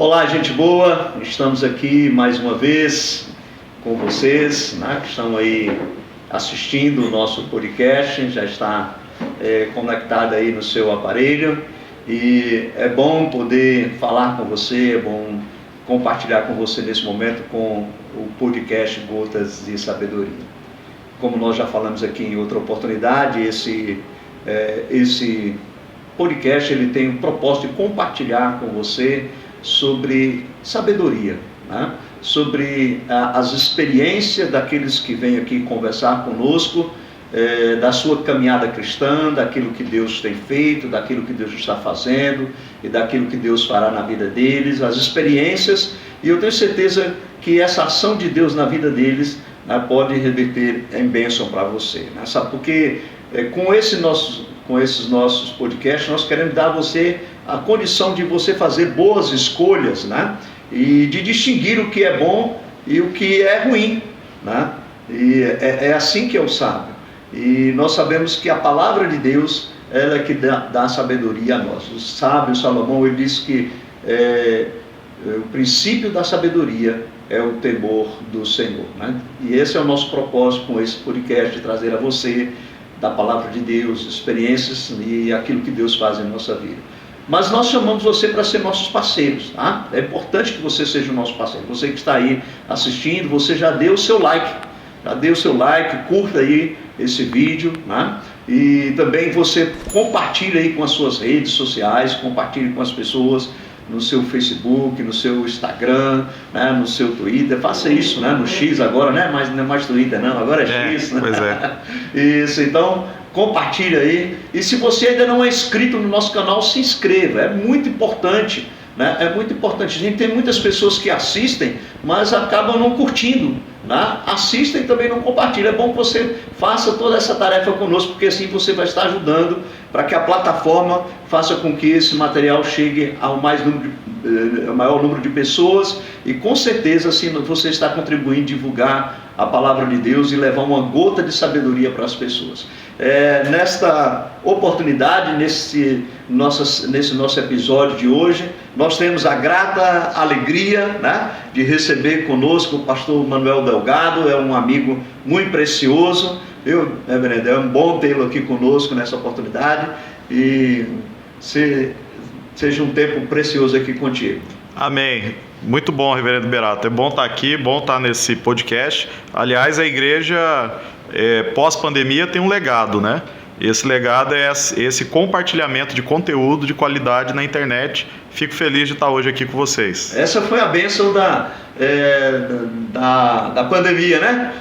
Olá, gente boa, estamos aqui mais uma vez com vocês, né, que estão aí assistindo o nosso podcast, já está conectado aí no seu aparelho, e é bom poder falar com você, é bom compartilhar com você nesse momento com o podcast Gotas de Sabedoria. Como nós já falamos aqui em outra oportunidade, esse podcast ele tem o propósito de compartilhar com você sobre sabedoria, né? Sobre as experiências daqueles que vêm aqui conversar conosco, da sua caminhada cristã, daquilo que Deus tem feito, daquilo que Deus está fazendo e daquilo que Deus fará na vida deles, as experiências, e eu tenho certeza que essa ação de Deus na vida deles, né, pode reverter em bênção para você, né? Sabe, porque com esses nossos podcasts nós queremos dar a você a condição de você fazer boas escolhas, né? E de distinguir o que é bom e o que é ruim, né? E é assim que é o sábio. E nós sabemos que a palavra de Deus, ela é que dá sabedoria a nós. O sábio Salomão, ele diz que o princípio da sabedoria é o temor do Senhor, né? E esse é o nosso propósito com esse podcast, de trazer a você da palavra de Deus, experiências e aquilo que Deus faz em nossa vida. Mas nós chamamos você para ser nossos parceiros, tá? É importante que você seja o nosso parceiro. Você que está aí assistindo, você já deu o seu like, curta aí esse vídeo, né? E também você compartilha aí com as suas redes sociais, compartilhe com as pessoas no seu Facebook, no seu Instagram, né? No seu Twitter. Faça isso, né? No X agora, né? Não é mais Twitter não, agora é X, né? Pois é. Isso, então compartilha aí, e se você ainda não é inscrito no nosso canal, se inscreva, é muito importante, né? É muito importante. A gente tem muitas pessoas que assistem, mas acabam não curtindo, né? Assistem e também não compartilham. É bom que você faça toda essa tarefa conosco, porque assim você vai estar ajudando para que a plataforma faça com que esse material chegue ao maior número de pessoas, e com certeza assim você está contribuindo a divulgar a palavra de Deus e levar uma gota de sabedoria para as pessoas. Nesta oportunidade, nesse nosso episódio de hoje, nós temos a grata alegria, né, de receber conosco o pastor Manuel Delgado. É um amigo muito precioso, é um bom tê-lo aqui conosco nessa oportunidade, e seja um tempo precioso aqui contigo. Amém. Muito bom, reverendo Berato. É bom estar aqui, bom estar nesse podcast. Aliás, a igreja, pós-pandemia, tem um legado, né? Esse legado é esse compartilhamento de conteúdo de qualidade na internet. Fico feliz de estar hoje aqui com vocês. Essa foi a bênção da pandemia, né?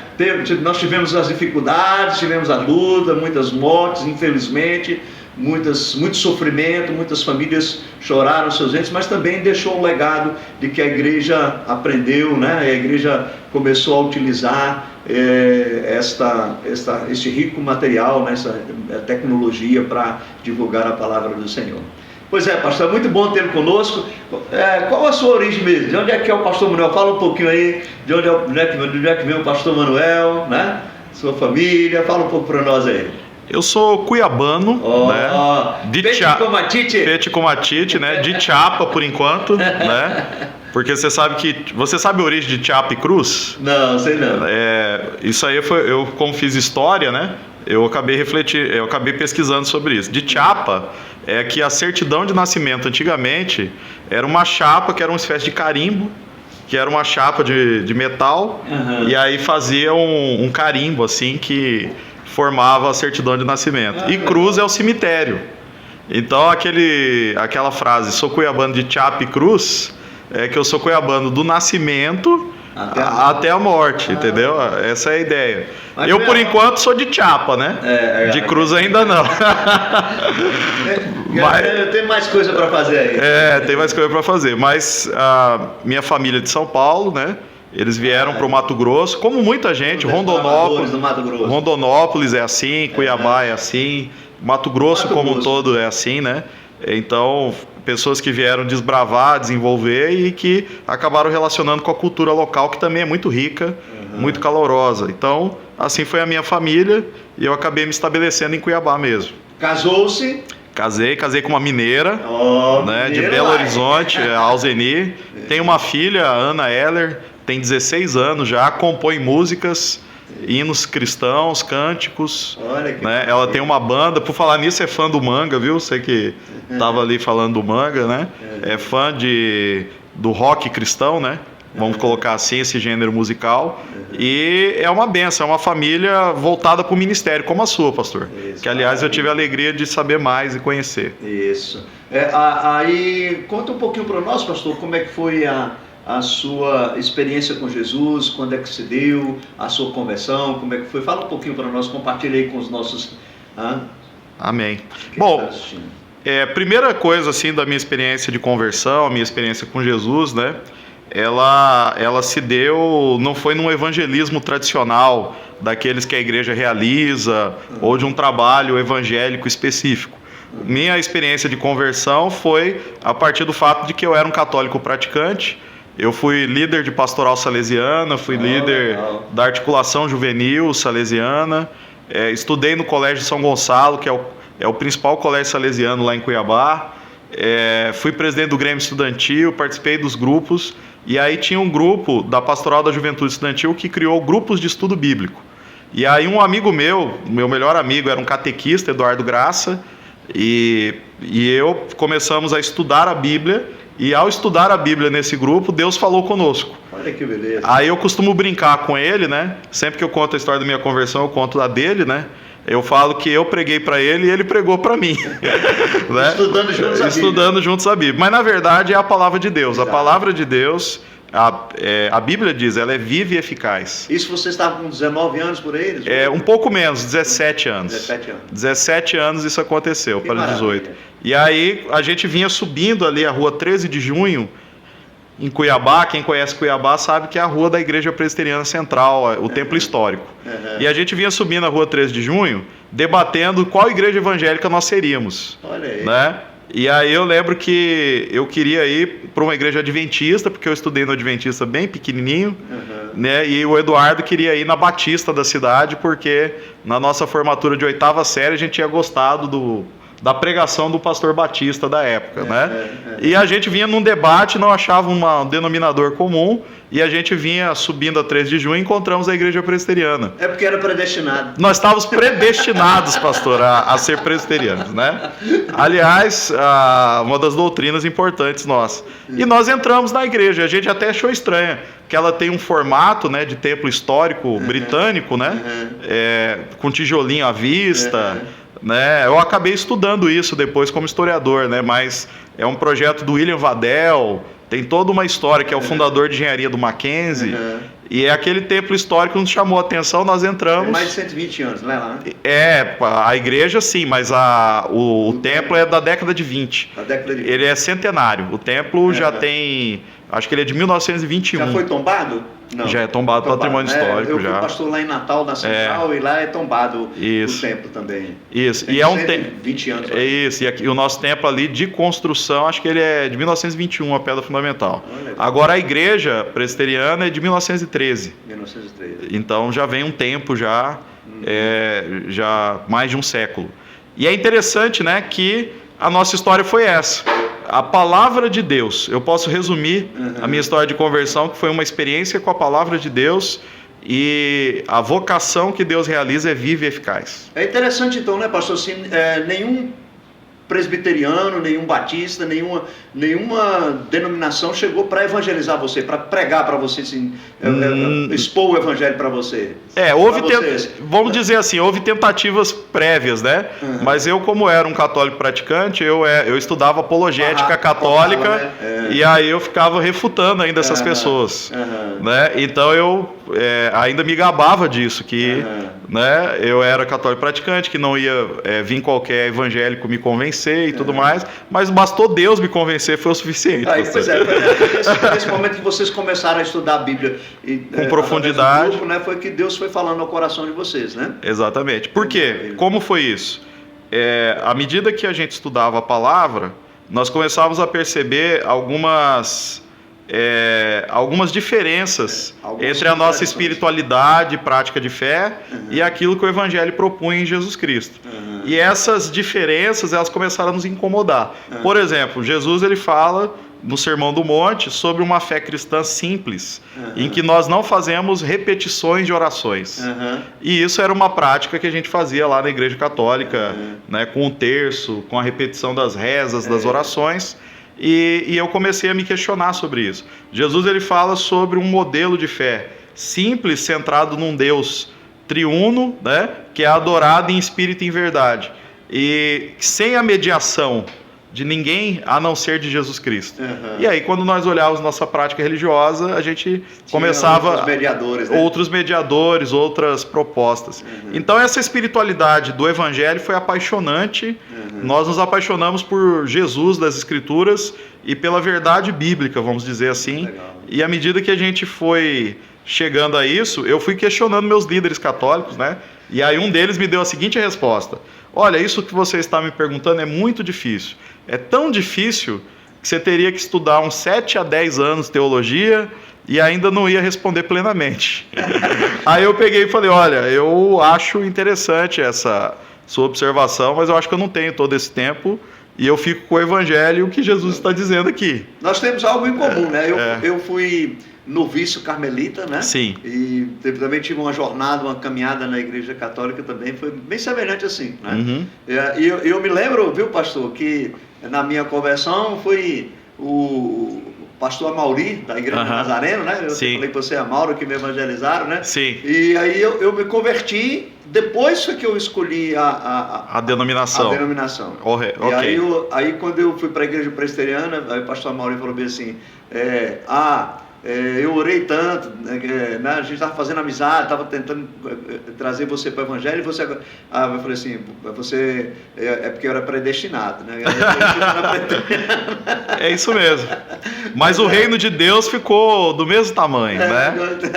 Nós tivemos as dificuldades, tivemos a luta, muitas mortes, infelizmente, muito sofrimento, muitas famílias choraram seus entes, mas também deixou um legado de que a igreja aprendeu, né? A igreja começou a utilizar este rico material, né? Essa tecnologia para divulgar a palavra do Senhor. Pois é, pastor, é muito bom tê-lo conosco. Qual a sua origem mesmo? De onde é que é o pastor Manuel? Fala um pouquinho aí, de onde é que vem o pastor Manuel, né? Sua família, fala um pouco para nós aí. Eu sou cuiabano, né? Pete Comatite, né? De Tiapa, por enquanto, né? Porque você sabe a origem de Tiapa e Cruz? Não, sei não. Isso aí eu como fiz história, né? Eu acabei pesquisando sobre isso. De Tiapa é que a certidão de nascimento antigamente era uma chapa que era uma espécie de carimbo, que era uma chapa de metal, e aí fazia um carimbo assim que formava a certidão de nascimento. E Cruz é o cemitério. Então aquela frase, sou cuiabano de Tiapa e Cruz, é que eu sou cuiabano do nascimento até a morte, entendeu? Essa é a ideia. Mas eu, por enquanto, sou de Tiapa, né? De Cruz ainda não. Tem mais coisa para fazer aí. Tem mais coisa para fazer. Mas a minha família é de São Paulo, né? Eles vieram para o Mato Grosso, como muita gente. Rondonópolis é assim, Cuiabá é assim, Mato Grosso como um todo é assim, né? Então, pessoas que vieram desbravar, desenvolver e que acabaram relacionando com a cultura local, que também é muito rica, muito calorosa. Então, assim foi a minha família, e eu acabei me estabelecendo em Cuiabá mesmo. Casou-se? Casei com uma mineira, Oh, né, de mineira, Belo vai. Horizonte, a Alzeni. Tenho uma filha, a Ana Heller, tem 16 anos já, compõe músicas, hinos cristãos, cânticos, Olha que né? Ela tem uma banda, por falar nisso, é fã do Manga, viu? Você que tava ali falando do Manga, né? É fã do rock cristão, né? Vamos colocar assim, esse gênero musical. E é uma benção, é uma família voltada para o ministério, como a sua, pastor. Isso, Que, aliás, eu maravilha. tive a alegria de saber mais e conhecer. Isso. Aí, conta um pouquinho para nós, pastor, como é que foi a sua experiência com Jesus, quando é que se deu, a sua conversão, como é que foi? Fala um pouquinho para nós, compartilha aí com os nossos... Amém. que Bom, tá assistindo. primeira coisa, assim, da minha experiência de conversão, a minha experiência com Jesus, né? Ela se deu, não foi num evangelismo tradicional, daqueles que a igreja realiza, ou de um trabalho evangélico específico. Minha experiência de conversão foi a partir do fato de que eu era um católico praticante. Eu fui líder de pastoral salesiana, fui líder legal. da articulação juvenil salesiana, estudei no Colégio São Gonçalo, que é o principal colégio salesiano lá em Cuiabá. Fui presidente do Grêmio Estudantil, participei dos grupos, e aí tinha um grupo da Pastoral da Juventude Estudantil que criou grupos de estudo bíblico. E aí um amigo meu melhor amigo, era um catequista, Eduardo Graça, e eu começamos a estudar a Bíblia, e ao estudar a Bíblia nesse grupo, Deus falou conosco. Olha que beleza. Aí eu costumo brincar com ele, né? Sempre que eu conto a história da minha conversão, eu conto a dele, né? Eu falo que eu preguei para ele e ele pregou para mim. Né? Estudando juntos a Bíblia. Estudando juntos a Bíblia. Mas na verdade é a palavra de Deus. Exato. A palavra de Deus, a Bíblia diz, ela é viva e eficaz. Isso você estava com 19 anos por aí? Um pouco menos, 17 anos. 17 anos. 17 anos isso aconteceu, Que para maravilha. 18. E aí a gente vinha subindo ali a rua 13 de junho, em Cuiabá. Quem conhece Cuiabá sabe que é a rua da Igreja Presbiteriana Central, o templo histórico. E a gente vinha subindo a rua 13 de junho, debatendo qual igreja evangélica nós seríamos. Olha aí. Né? E aí eu lembro que eu queria ir para uma igreja adventista, porque eu estudei no Adventista bem pequenininho, né? E o Eduardo queria ir na Batista da cidade, porque na nossa formatura de 8ª série a gente tinha gostado da pregação do pastor Batista da época, né? E a gente vinha num debate, não achava um denominador comum, e a gente vinha subindo a 13 de junho e encontramos a igreja presbiteriana. É porque era predestinado. Nós estávamos predestinados, pastor, a ser presbiterianos, né? Aliás, uma das doutrinas importantes nossas. E nós entramos na igreja, a gente até achou estranha, que ela tem um formato, né, de templo histórico britânico, né? Com tijolinho à vista, né? Eu acabei estudando isso depois como historiador, né? Mas é um projeto do William Vadel, tem toda uma história, que é o fundador de engenharia do Mackenzie, e é aquele templo histórico que nos chamou a atenção, nós entramos... Mais de 120 anos, não é lá? A igreja sim, mas o templo é da década de 20. Da década de 20. Ele é centenário, o templo já tem... Acho que ele é de 1921. Já foi tombado? Não. Já é tombado patrimônio histórico, eu já. Eu fui pastor lá em Natal, na Central, e lá é tombado o templo também. Isso, tem e é um 120 anos. É isso, e aqui, o nosso templo ali de construção, acho que ele é de 1921, a pedra fundamental. Olha. Agora a igreja presbiteriana é de 1913. 1913. Então já vem um tempo já mais de um século. E é interessante, né, que a nossa história foi essa. A palavra de Deus, eu posso resumir a minha história de conversão, que foi uma experiência com a palavra de Deus, e a vocação que Deus realiza é viva e eficaz. É interessante então, né, pastor, assim, nenhum presbiteriano, nenhum batista, nenhuma denominação chegou para evangelizar você, para pregar para você, assim, expor o evangelho para você. Vamos dizer assim, houve tentativas prévias, né? Mas eu, como era um católico praticante, eu estudava apologética católica, né? E aí eu ficava refutando ainda essas pessoas, né? Então eu ainda me gabava disso, que né, eu era católico praticante, que não ia vir qualquer evangélico me convencer e tudo mais, mas bastou Deus me convencer, foi o suficiente. Pois é, nesse momento que vocês começaram a estudar a Bíblia com profundidade, grupo, né, foi que Deus foi falando ao coração de vocês, né? Exatamente. Por quê? Como foi isso? À medida que a gente estudava a palavra, nós começávamos a perceber algumas algumas diferenças algumas entre a nossa contradições. espiritualidade, prática de fé, e aquilo que o Evangelho propõe em Jesus Cristo. E essas diferenças, elas começaram a nos incomodar. Por exemplo, Jesus ele fala no Sermão do Monte sobre uma fé cristã simples, em que nós não fazemos repetições de orações. E isso era uma prática que a gente fazia lá na Igreja Católica, né, com o terço, com a repetição das rezas, das orações. E eu comecei a me questionar sobre isso. Jesus ele fala sobre um modelo de fé simples, centrado num Deus triuno, né, que é adorado em espírito e em verdade, e sem a mediação de ninguém a não ser de Jesus Cristo. E aí, quando nós olhávamos nossa prática religiosa, a gente começava outros mediadores, né? outros mediadores, outras propostas. Então essa espiritualidade do Evangelho foi apaixonante. Nós nos apaixonamos por Jesus das Escrituras e pela verdade bíblica, vamos dizer assim. Legal. E à medida que a gente foi chegando a isso, eu fui questionando meus líderes católicos, né? E aí um deles me deu a seguinte resposta: olha, isso que você está me perguntando é muito difícil. É tão difícil que você teria que estudar uns 7 a 10 anos teologia e ainda não ia responder plenamente. Aí eu peguei e falei: olha, eu acho interessante essa sua observação, mas eu acho que eu não tenho todo esse tempo e eu fico com o Evangelho e o que Jesus está dizendo aqui. Nós temos algo em comum, né? Eu fui noviço carmelita, né? Sim. E também tive uma jornada, uma caminhada na Igreja Católica também, foi bem semelhante assim, né? E eu me lembro, viu, pastor, que na minha conversão foi o pastor Amauri, da Igreja do Nazareno, né? Eu falei para você, Amauro, que me evangelizaram, né? Sim. E aí eu me converti, depois foi que eu escolhi a denominação. A denominação. Okay. E aí quando eu fui para a Igreja Presbiteriana, aí o pastor Amauri falou bem assim, eu orei tanto, né, a gente estava fazendo amizade, estava tentando trazer você para o Evangelho, e você... eu falei assim, você é porque eu era predestinado, né? É isso mesmo. Mas o reino de Deus ficou do mesmo tamanho, né?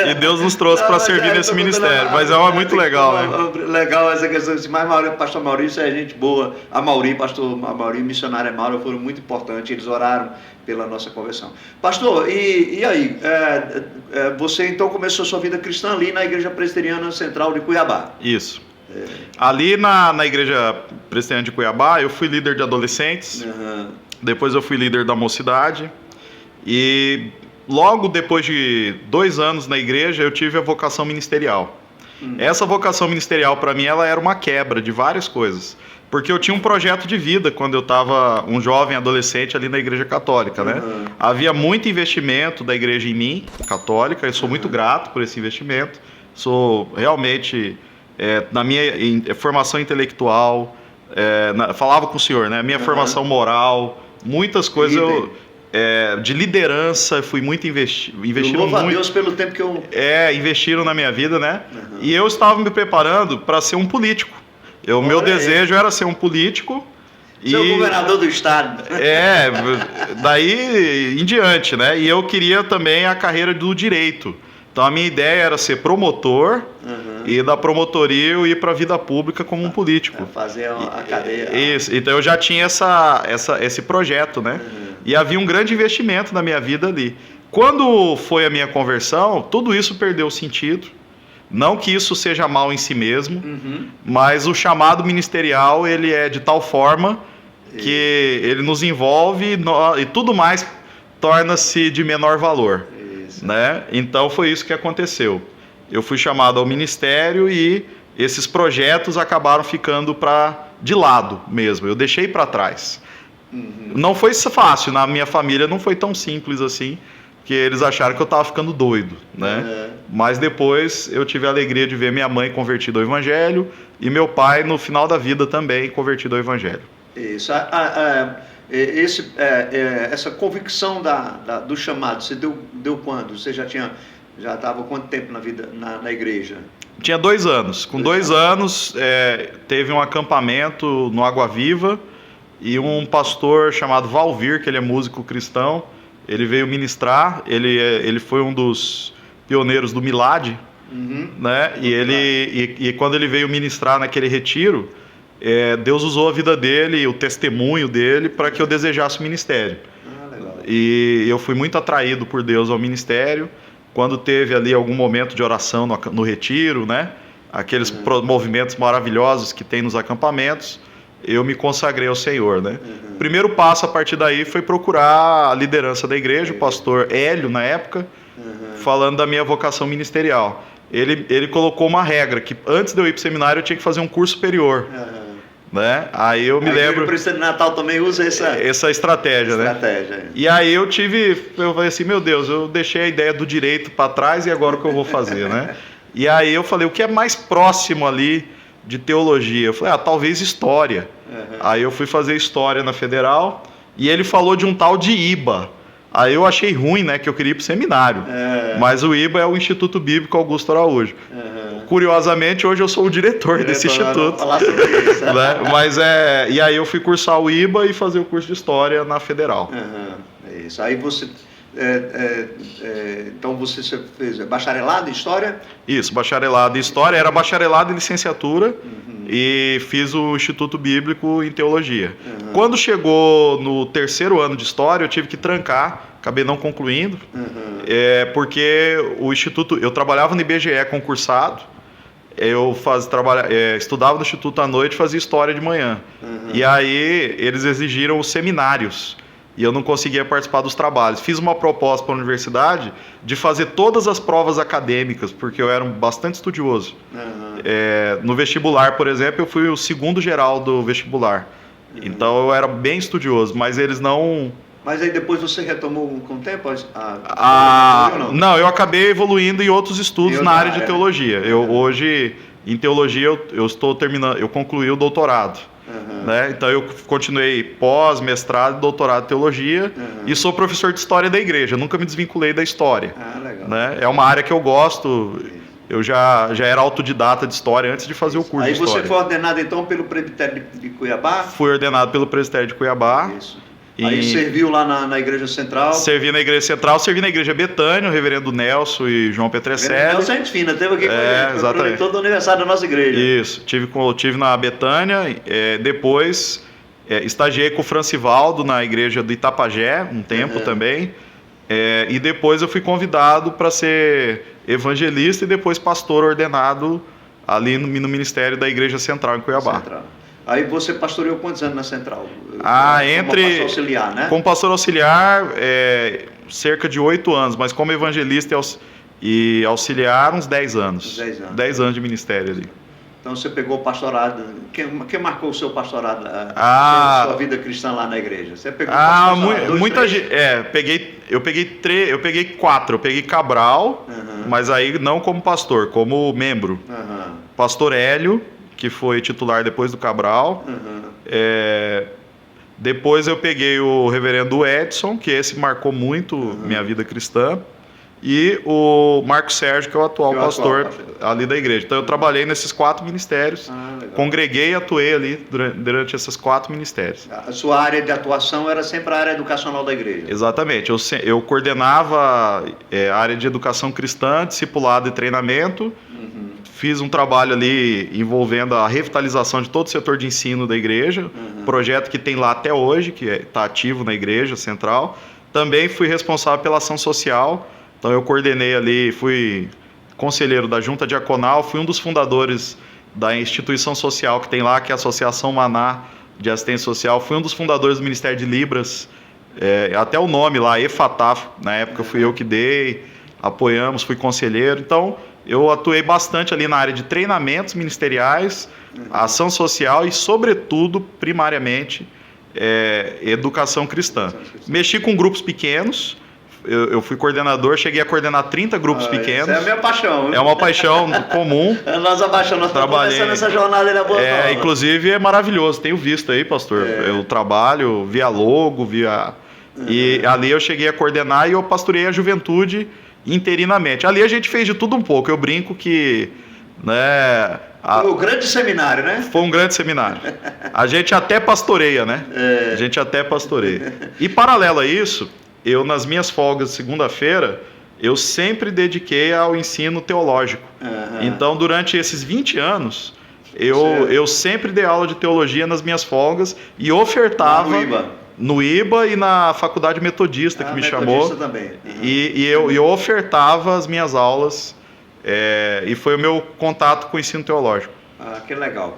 E Deus nos trouxe para servir nesse ministério. Mas é muito legal, né? Legal essa questão. Mas pastor Maurício é gente boa. Pastor Maurício, missionário Mauro, foram muito importantes. Eles oraram pela nossa conversão. Pastor, e aí? Você então começou a sua vida cristã ali na Igreja Presbiteriana Central de Cuiabá. Isso. Ali na Igreja Presbiteriana de Cuiabá, eu fui líder de adolescentes. Depois eu fui líder da mocidade. E logo depois de 2 anos na igreja, eu tive a vocação ministerial. Essa vocação ministerial, para mim, ela era uma quebra de várias coisas. Porque eu tinha um projeto de vida quando eu estava um jovem adolescente ali na Igreja Católica, né? Havia muito investimento da igreja em mim, católica. Eu sou muito grato por esse investimento. Sou realmente, na minha formação intelectual, falava com o senhor, né? Minha formação moral, muitas coisas de liderança, fui muito investindo muito. A Deus pelo tempo que eu... investiram na minha vida, né? E eu estava me preparando para ser um político. Meu desejo era ser um político. Ser o governador do estado. Daí em diante, né? E eu queria também a carreira do direito. Então a minha ideia era ser promotor e da promotoria eu ir para a vida pública como um político. Fazer a cadeia. Isso, então eu já tinha esse projeto, né? E havia um grande investimento na minha vida ali. Quando foi a minha conversão, tudo isso perdeu sentido. Não que isso seja mal em si mesmo, mas o chamado ministerial, ele é de tal forma que ele nos envolve e tudo mais torna-se de menor valor. Né? Então foi isso que aconteceu. Eu fui chamado ao ministério e esses projetos acabaram ficando de lado mesmo. Eu deixei para trás. Não foi fácil, na minha família não foi tão simples assim, que eles acharam que eu estava ficando doido, né? Mas depois eu tive a alegria de ver minha mãe convertida ao Evangelho e meu pai no final da vida também convertido ao Evangelho. Isso. Essa convicção do chamado, você deu quando? Você já estava quanto tempo na igreja? Tinha 2 anos. Com 2 anos, teve um acampamento no Água Viva e um pastor chamado Valvir, que ele é músico cristão, ele veio ministrar. Ele foi um dos pioneiros do Milad, né? E quando ele veio ministrar naquele retiro, Deus usou a vida dele, o testemunho dele, para que eu desejasse o ministério. E eu fui muito atraído por Deus ao ministério. Quando teve ali algum momento de oração no retiro, né? Aqueles movimentos maravilhosos que tem nos acampamentos, eu me consagrei ao Senhor, né? Primeiro passo a partir daí foi procurar a liderança da igreja, o pastor Hélio, na época, falando da minha vocação ministerial. Ele colocou uma regra, que antes de eu ir para o seminário eu tinha que fazer um curso superior. Né? Aí eu me lembro. O Presbitério de Natal também usa essa estratégia, né? E aí eu falei assim, meu Deus, eu deixei a ideia do direito para trás e agora o que eu vou fazer, né? E aí eu falei, o que é mais próximo ali de teologia? Eu falei, talvez história. Aí eu fui fazer história na Federal e ele falou de um tal de IBA. Aí eu achei ruim, né, que eu queria ir para o seminário. Mas o IBA é o Instituto Bíblico Augusto Araújo. Curiosamente, hoje eu sou o diretor desse instituto. Falar sobre isso. Né? E aí eu fui cursar o IBA e fazer o curso de História na Federal. É isso. Aí você... então você fez bacharelado em História? Isso, bacharelado em História. Era bacharelado em Licenciatura e fiz o Instituto Bíblico em Teologia. Quando chegou no terceiro ano de História, eu tive que trancar, acabei não concluindo, porque o Instituto... Eu trabalhava no IBGE concursado, eu estudava no Instituto à noite e fazia História de manhã. E aí eles exigiram os seminários. E eu não conseguia participar dos trabalhos. Fiz uma proposta para a universidade de fazer todas as provas acadêmicas, porque eu era bastante estudioso. No vestibular, por exemplo, eu fui o segundo geral do vestibular. Então eu era bem estudioso, mas eles não... Mas aí depois você retomou com o tempo? Não, eu acabei evoluindo em outros estudos na área de teologia. Hoje, em teologia, eu estou terminando, eu concluí o doutorado. Né? Então eu continuei pós, mestrado e doutorado em teologia e sou professor de história da igreja, nunca me desvinculei da história. Legal. Né? É uma área que eu gosto, eu já era autodidata de história antes de fazer o curso de história. Aí você foi ordenado então pelo Presbitério de Cuiabá? Fui ordenado pelo Presbitério de Cuiabá. Isso. Aí serviu lá na Igreja Central? Servi na Igreja Central, servi na Igreja Betânia, o reverendo Nelson e João Petrecelli. Nelson é gente fina, teve aqui com o proletor do aniversário da nossa igreja. Isso, tive na Betânia, depois estagiei com o Francivaldo na Igreja do Itapajé, um tempo também, e depois eu fui convidado para ser evangelista e depois pastor ordenado ali no Ministério da Igreja Central em Cuiabá. Central. Aí você pastoreou quantos anos na Central? Como pastor auxiliar, né? Como pastor auxiliar, cerca de 8 anos, mas como evangelista e auxiliar, uns 10 anos. 10 anos de ministério ali. Então você pegou o pastorado. Quem marcou o seu pastorado, a sua vida cristã lá na igreja? Você pegou muita gente. Eu peguei 4. Eu peguei Cabral, mas aí não como pastor, como membro. Pastor Hélio, que foi titular depois do Cabral. Depois eu peguei o reverendo Edson, que esse marcou muito minha vida cristã, e o Marco Sérgio, que é o atual pastor ali da igreja. Então eu trabalhei nesses 4 ministérios, congreguei e atuei ali durante esses 4 ministérios. A sua área de atuação era sempre a área educacional da igreja? Exatamente, eu coordenava a área de educação cristã, discipulado e treinamento. Fiz um trabalho ali envolvendo a revitalização de todo o setor de ensino da igreja, projeto que tem lá até hoje, que está ativo na Igreja Central. Também fui responsável pela ação social, então eu coordenei ali, fui conselheiro da Junta Diaconal, fui um dos fundadores da instituição social que tem lá, que é a Associação Maná de Assistência Social, fui um dos fundadores do Ministério de Libras, até o nome lá, EFATAF, na época fui eu que dei, apoiamos, fui conselheiro, então... Eu atuei bastante ali na área de treinamentos ministeriais, ação social e, sobretudo, primariamente, educação cristã. Mexi com grupos pequenos, eu fui coordenador, cheguei a coordenar 30 grupos pequenos. Essa é a minha paixão. Viu? É uma paixão comum. Nós estamos começando essa jornada aí na Boa Nova. Inclusive é maravilhoso, tenho visto aí, pastor. Eu trabalho via logo, e ali eu cheguei a coordenar e eu pastorei a juventude interinamente. Ali a gente fez de tudo um pouco. Eu brinco que... Foi um grande seminário, né? Foi um grande seminário. A gente até pastoreia, né? A gente até pastoreia. E paralelo a isso, eu nas minhas folgas de segunda-feira, eu sempre dediquei ao ensino teológico. Então, durante esses 20 anos, eu sempre dei aula de teologia nas minhas folgas e ofertava... No IBA e na faculdade metodista, que me chamou. Também. E eu ofertava as minhas aulas, e foi o meu contato com o ensino teológico. Que legal.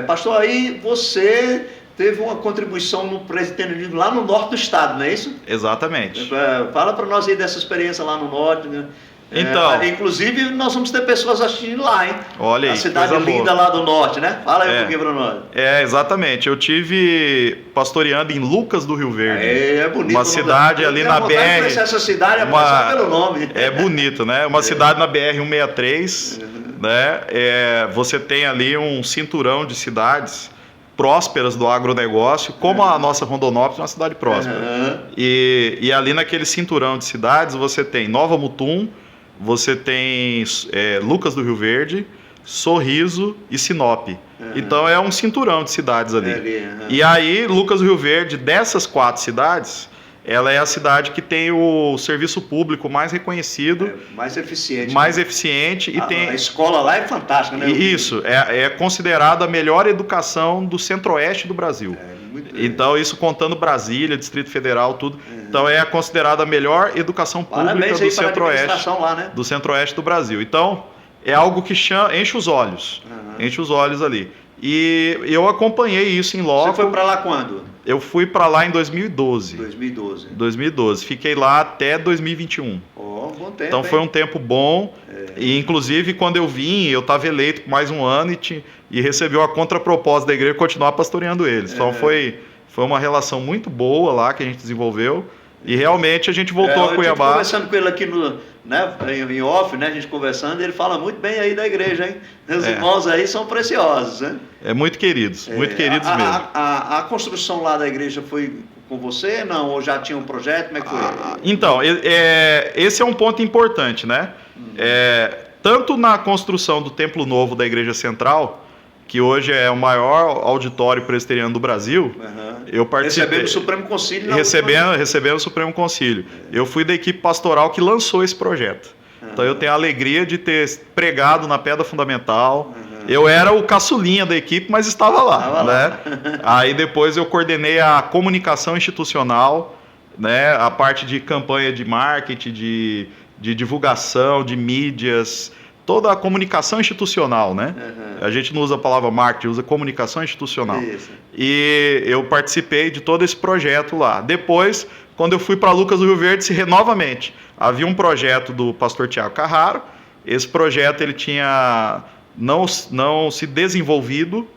Pastor, aí você teve uma contribuição no presbiterianismo lá no norte do estado, não é isso? Exatamente. Fala para nós aí dessa experiência lá no norte, né? Então, inclusive nós vamos ter pessoas assistindo lá, hein? Olha aí, a cidade linda lá do norte, né? Fala aí um pouquinho para nós. Exatamente. Eu tive pastoreando em Lucas do Rio Verde. É bonito. Uma cidade ali na BR. Essa cidade é só pelo nome. É bonito, né? Uma cidade na BR 163, né? Você tem ali um cinturão de cidades prósperas do agronegócio, como a nossa Rondonópolis é uma cidade próspera. E ali naquele cinturão de cidades você tem Nova Mutum, você tem Lucas do Rio Verde, Sorriso e Sinop. Então é um cinturão de cidades ali. E aí, Lucas do Rio Verde, dessas 4 cidades, ela é a cidade que tem o serviço público mais reconhecido, mais eficiente. E tem a escola lá é fantástica, né? Isso, é considerada a melhor educação do centro-oeste do Brasil. Então, isso contando Brasília, Distrito Federal, tudo. Então, é considerada a melhor educação pública do centro-oeste, lá, né? do centro-oeste do Brasil. Então, é algo que enche os olhos. Enche os olhos ali. E eu acompanhei isso em loco. Você foi para lá quando? Eu fui para lá em 2012. 2012. Fiquei lá até 2021. Bom tempo, então foi um tempo bom. E inclusive quando eu vim, eu estava eleito por mais um ano e recebi uma contraproposta da igreja continuar pastoreando eles. Então foi uma relação muito boa lá que a gente desenvolveu. E realmente a gente voltou a Cuiabá. Eu conversando com ele aqui em off, né? A gente conversando, ele fala muito bem aí da igreja, hein? Os irmãos aí são preciosos, né? Muito queridos mesmo. A construção lá da igreja foi com você, não? Ou já tinha um projeto? Como é que foi? Então, esse é um ponto importante, né? Tanto na construção do Templo Novo da Igreja Central, que hoje é o maior auditório presbiteriano do Brasil, eu participei. Recebendo o Supremo Concílio. Recebendo o Supremo Concílio. Eu fui da equipe pastoral que lançou esse projeto. Então eu tenho a alegria de ter pregado na Pedra Fundamental. Eu era o caçulinha da equipe, mas estava lá, né? Aí depois eu coordenei a comunicação institucional, né? A parte de campanha de marketing, de divulgação, de mídias, toda a comunicação institucional, né? A gente não usa a palavra marketing, usa comunicação institucional. Isso. E eu participei de todo esse projeto lá. Depois, quando eu fui para Lucas do Rio Verde, novamente, havia um projeto do pastor Tiago Carraro. Esse projeto ele tinha não se desenvolvido,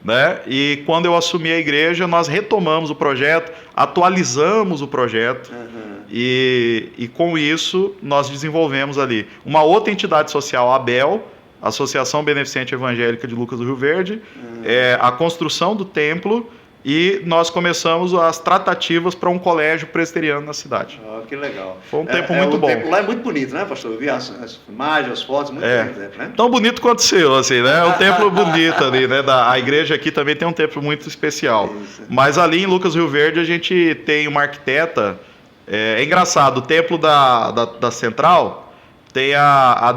né? E quando eu assumi a igreja, nós retomamos o projeto, atualizamos o projeto. E com isso nós desenvolvemos ali uma outra entidade social, a ABEL, Associação Beneficente Evangélica de Lucas do Rio Verde, a construção do templo, e nós começamos as tratativas para um colégio presbiteriano na cidade. Que legal. Foi um tempo muito bom. O tempo lá é muito bonito, né, pastor? Eu vi as imagens, as fotos, muito bonito, né? Tão bonito quanto o seu, assim, né? Um templo bonito ali, né? A igreja aqui também tem um templo muito especial. Isso. Mas ali em Lucas do Rio Verde a gente tem uma arquiteta. É engraçado, o templo da Central tem a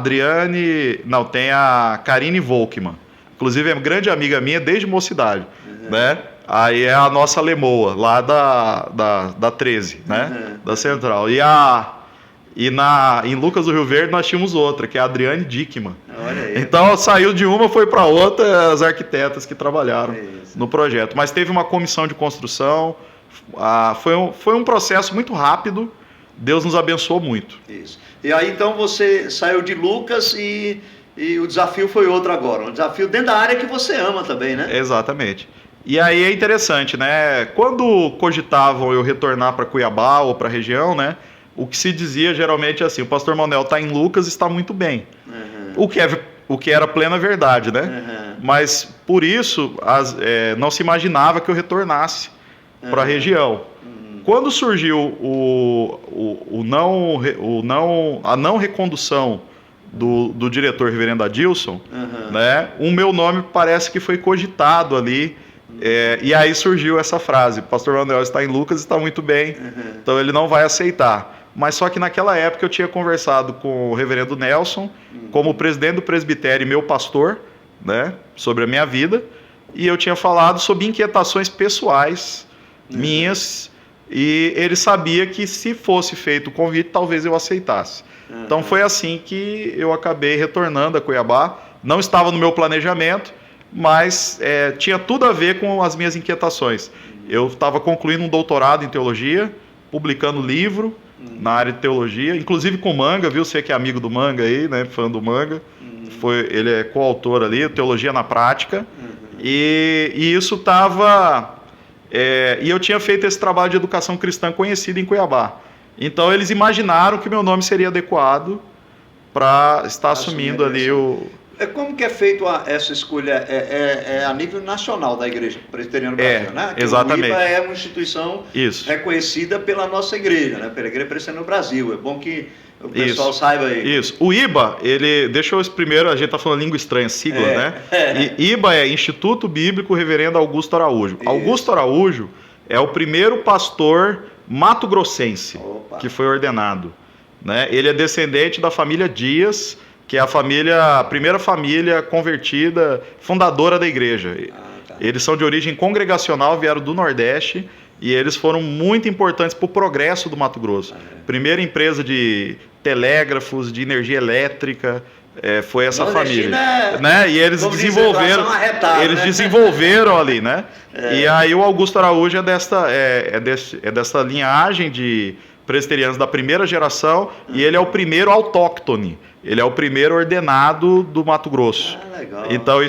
Karine Volkmann. Inclusive é uma grande amiga minha desde mocidade, né? Aí é a nossa lemoa, lá da 13, né? Da Central. Em Lucas do Rio Verde nós tínhamos outra, que é a Adriane Dickmann. Olha aí. Então saiu de uma, foi para outra, as arquitetas que trabalharam no projeto. Mas teve uma comissão de construção. Foi um processo muito rápido. Deus nos abençoou muito. Isso. E aí então você saiu de Lucas e o desafio foi outro agora. Um desafio dentro da área que você ama também, né? Exatamente. E aí é interessante, né? Quando cogitavam eu retornar para Cuiabá ou para a região, né? O que se dizia geralmente é assim: o pastor Manuel está em Lucas, está muito bem. O que era plena verdade, né? Mas por isso não se imaginava que eu retornasse para a região. Quando surgiu a não recondução do diretor reverendo Adilson, né, o meu nome parece que foi cogitado ali, e aí surgiu essa frase: pastor Manuel está em Lucas, está muito bem, então ele não vai aceitar. Mas só que naquela época eu tinha conversado com o reverendo Nelson, como presidente do presbitério e meu pastor, né, sobre a minha vida, e eu tinha falado sobre inquietações pessoais minhas, e ele sabia que se fosse feito o convite, talvez eu aceitasse. Então foi assim que eu acabei retornando a Cuiabá. Não estava no meu planejamento, mas tinha tudo a ver com as minhas inquietações. Eu estava concluindo um doutorado em teologia, publicando livro na área de teologia, inclusive com Manga, viu? Você que é amigo do Manga aí, né? Fã do Manga. Ele é coautor ali, Teologia na Prática. E isso estava... e eu tinha feito esse trabalho de educação cristã conhecido em Cuiabá. Então eles imaginaram que meu nome seria adequado para estar assumindo ali o... Como que é feito essa escolha? A nível nacional da Igreja Presbiteriana do Brasil, né? Que exatamente. O IBA é uma instituição reconhecida pela nossa igreja, né? Pela Igreja Presbiteriana no Brasil. É bom que o pessoal saiba aí. Isso. O IBA, deixa eu primeiro, a gente está falando língua estranha, sigla, né? E IBA é Instituto Bíblico Reverendo Augusto Araújo. Isso. Augusto Araújo é o primeiro pastor mato-grossense que foi ordenado, né? Ele é descendente da família Dias, que é a primeira família convertida, fundadora da igreja. Eles são de origem congregacional, vieram do Nordeste, e eles foram muito importantes para o progresso do Mato Grosso. Primeira empresa de telégrafos, de energia elétrica, foi essa família. Né? E eles desenvolveram ali, né? E aí o Augusto Araújo é dessa linhagem de presbiterianos da primeira geração, e ele é o primeiro autóctone. Ele é o primeiro ordenado do Mato Grosso. Legal. Então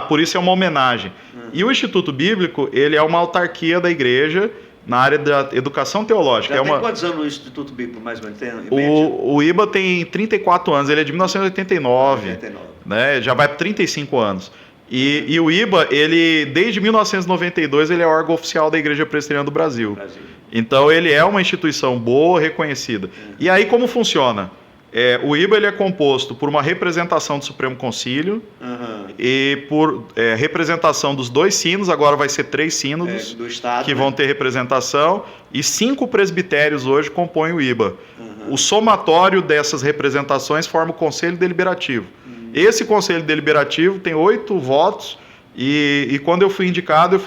por isso é uma homenagem. E o Instituto Bíblico, ele é uma autarquia da igreja na área da educação teológica. Já tem quantos anos o Instituto Bíblico, mais ou menos? O IBA tem 34 anos, ele é de 1989. Né? Já vai para 35 anos. E o IBA, desde 1992, ele é órgão oficial da Igreja Presbiteriana do Brasil. Então ele é uma instituição boa, reconhecida. E aí como funciona? O IBA ele é composto por uma representação do Supremo Concílio e por representação dos 2 sínodos, agora vai ser 3 sínodos do Estado, que vão ter representação, e 5 presbitérios hoje compõem o IBA. O somatório dessas representações forma o Conselho Deliberativo. Esse Conselho Deliberativo tem 8 votos e quando eu fui indicado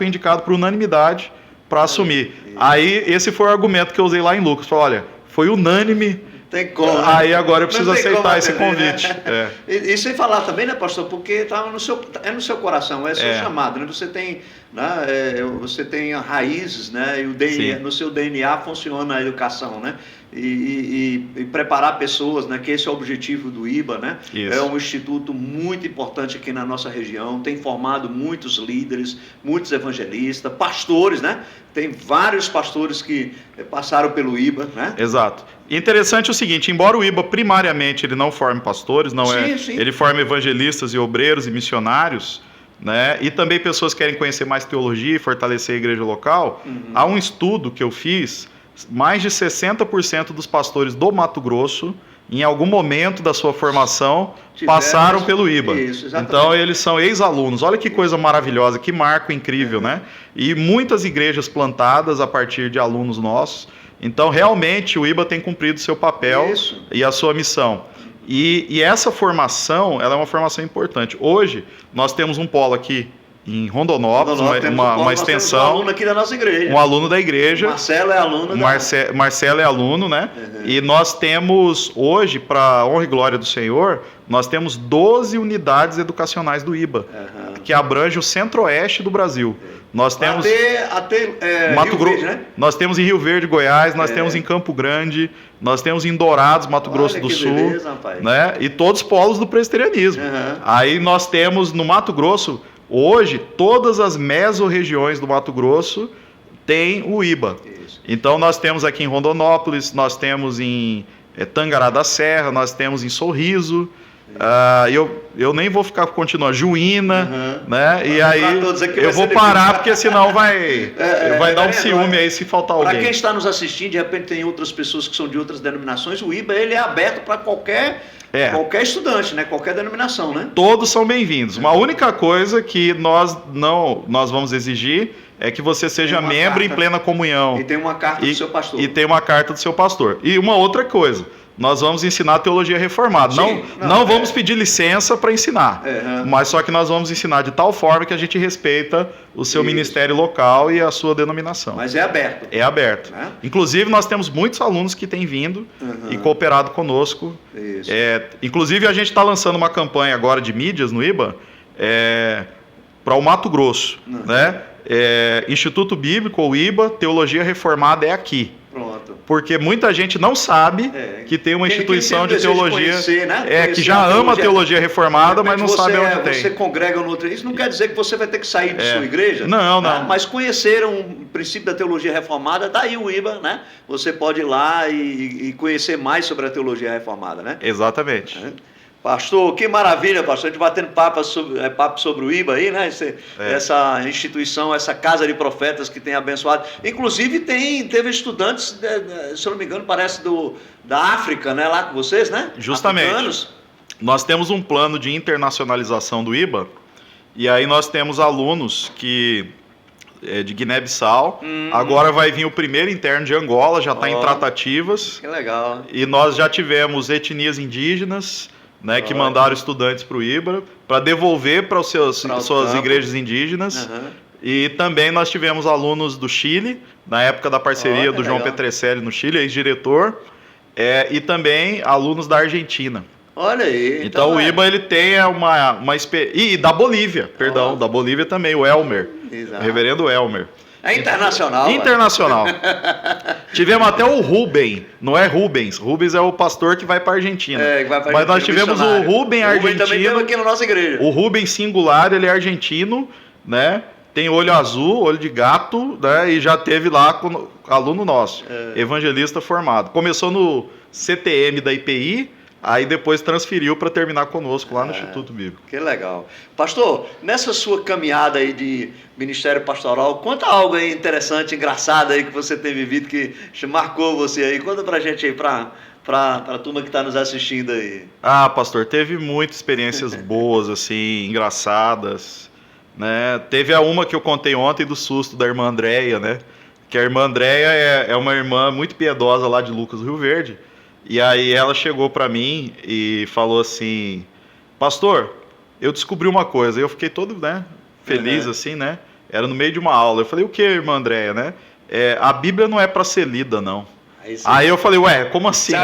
por unanimidade para assumir. Aí esse foi o argumento que eu usei lá em Lucas. Falei, olha, foi unânime. Tem como, né? Aí agora eu preciso aceitar esse convite. Né? E sem falar também, né, pastor, porque tá no seu coração, é seu chamado, né? Você tem, né, você tem raízes, né? E o DNA, no seu DNA funciona a educação, né? E preparar pessoas, né? Que esse é o objetivo do IBA, né? Isso. É um instituto muito importante aqui na nossa região, tem formado muitos líderes, muitos evangelistas, pastores, né? Tem vários pastores que passaram pelo IBA, né? Exato. Interessante o seguinte, embora o IBA primariamente ele não forme pastores, ele forma evangelistas e obreiros e missionários, né? E também pessoas que querem conhecer mais teologia e fortalecer a igreja local. Há um estudo que eu fiz, mais de 60% dos pastores do Mato Grosso, em algum momento da sua formação, passaram pelo IBA. Então eles são ex-alunos. Olha que coisa maravilhosa, que marco incrível, né? E muitas igrejas plantadas a partir de alunos nossos. Então realmente o IBA tem cumprido o seu papel e a sua missão. E essa formação, ela é uma formação importante. Hoje nós temos um polo aqui em Rondonópolis, uma extensão. Um aluno aqui da nossa igreja. Um aluno da igreja. Marcelo é aluno. Marcelo é aluno, né? E nós temos hoje, para honra e glória do Senhor, nós temos 12 unidades educacionais do IBA, que abrange o centro-oeste do Brasil. Nós temos Mato Grosso, né? Nós temos em Rio Verde, Goiás, nós temos em Campo Grande, nós temos em Dourados, Mato Grosso do Sul, beleza, né? E todos polos do presbiterianismo. Aí nós temos no Mato Grosso, hoje, todas as mesorregiões do Mato Grosso têm o IBA. Então nós temos aqui em Rondonópolis, nós temos em Tangará da Serra, nós temos em Sorriso. Eu nem vou ficar continuando, Juína, né? E aí eu vou parar porque senão vai dar um ciúme aí se faltar alguém. Para quem está nos assistindo, de repente tem outras pessoas que são de outras denominações, o IBA ele é aberto para qualquer estudante, né? Qualquer denominação, né? Todos são bem-vindos. Uma única coisa que nós vamos exigir é que você seja membro em plena comunhão. E tem uma carta do seu pastor. E tem uma carta do seu pastor. E uma outra coisa, nós vamos ensinar teologia reformada. Não vamos pedir licença para ensinar, mas só que nós vamos ensinar de tal forma que a gente respeita o seu ministério local e a sua denominação. Mas é aberto. É aberto. Inclusive, nós temos muitos alunos que têm vindo e cooperado conosco. Isso. Inclusive, a gente está lançando uma campanha agora de mídias no IBA para o Mato Grosso, né? Instituto Bíblico, ou IBA, Teologia Reformada é aqui. Pronto. Porque muita gente não sabe que tem uma instituição de teologia conhecer, né? que já ama a teologia reformada, mas não sabe onde tem. Você congrega no outro. Isso não quer dizer que você vai ter que sair de sua igreja. Não. Mas conhecer um princípio da teologia reformada, daí o IBA, né? Você pode ir lá e conhecer mais sobre a teologia reformada, né? Exatamente. Pastor, que maravilha, pastor, a gente batendo papo sobre o IBA aí, né? Essa instituição, essa casa de profetas que tem abençoado. Inclusive teve estudantes, se eu não me engano, parece da África, né? Lá com vocês, né? Justamente. Africanos. Nós temos um plano de internacionalização do IBA, e aí nós temos alunos de Guiné-Bissau. Agora vai vir o primeiro interno de Angola, já está em tratativas. Que legal. E nós já tivemos etnias indígenas, né, que mandaram estudantes para o IBA, para devolver para suas igrejas indígenas. E também nós tivemos alunos do Chile, na época da parceria do João Petrecelli no Chile, ex-diretor, e também alunos da Argentina. Olha aí. Então o IBA ele tem uma e da Bolívia, da Bolívia também, o Elmer, o reverendo Elmer. É internacional. Internacional. Tivemos até o Rubem, não é Rubens. Rubens é o pastor que vai para a Argentina. Mas nós tivemos o Rubem argentino. O Rubem também teve aqui na nossa igreja. O Rubem singular, ele é argentino, né? Tem olho azul, olho de gato, né? E já teve lá com aluno nosso, evangelista formado. Começou no CTM da IPI. Aí depois transferiu para terminar conosco lá no Instituto Bíblico. Que legal. Pastor, nessa sua caminhada aí de ministério pastoral, conta algo aí interessante, engraçado aí que você tem vivido, que marcou você aí. Conta pra gente aí, pra a turma que está nos assistindo aí. Pastor, teve muitas experiências boas, assim, engraçadas, né? Teve uma que eu contei ontem do susto da irmã Andréia, né? Que a irmã Andréia é uma irmã muito piedosa lá de Lucas, Rio Verde. E aí ela chegou para mim e falou assim: pastor, eu descobri uma coisa. Eu fiquei todo, né, feliz assim, né? Era no meio de uma aula. Eu falei: o que, irmã Andréia, né? A Bíblia não é para ser lida, não. Aí eu falei: ué, como assim?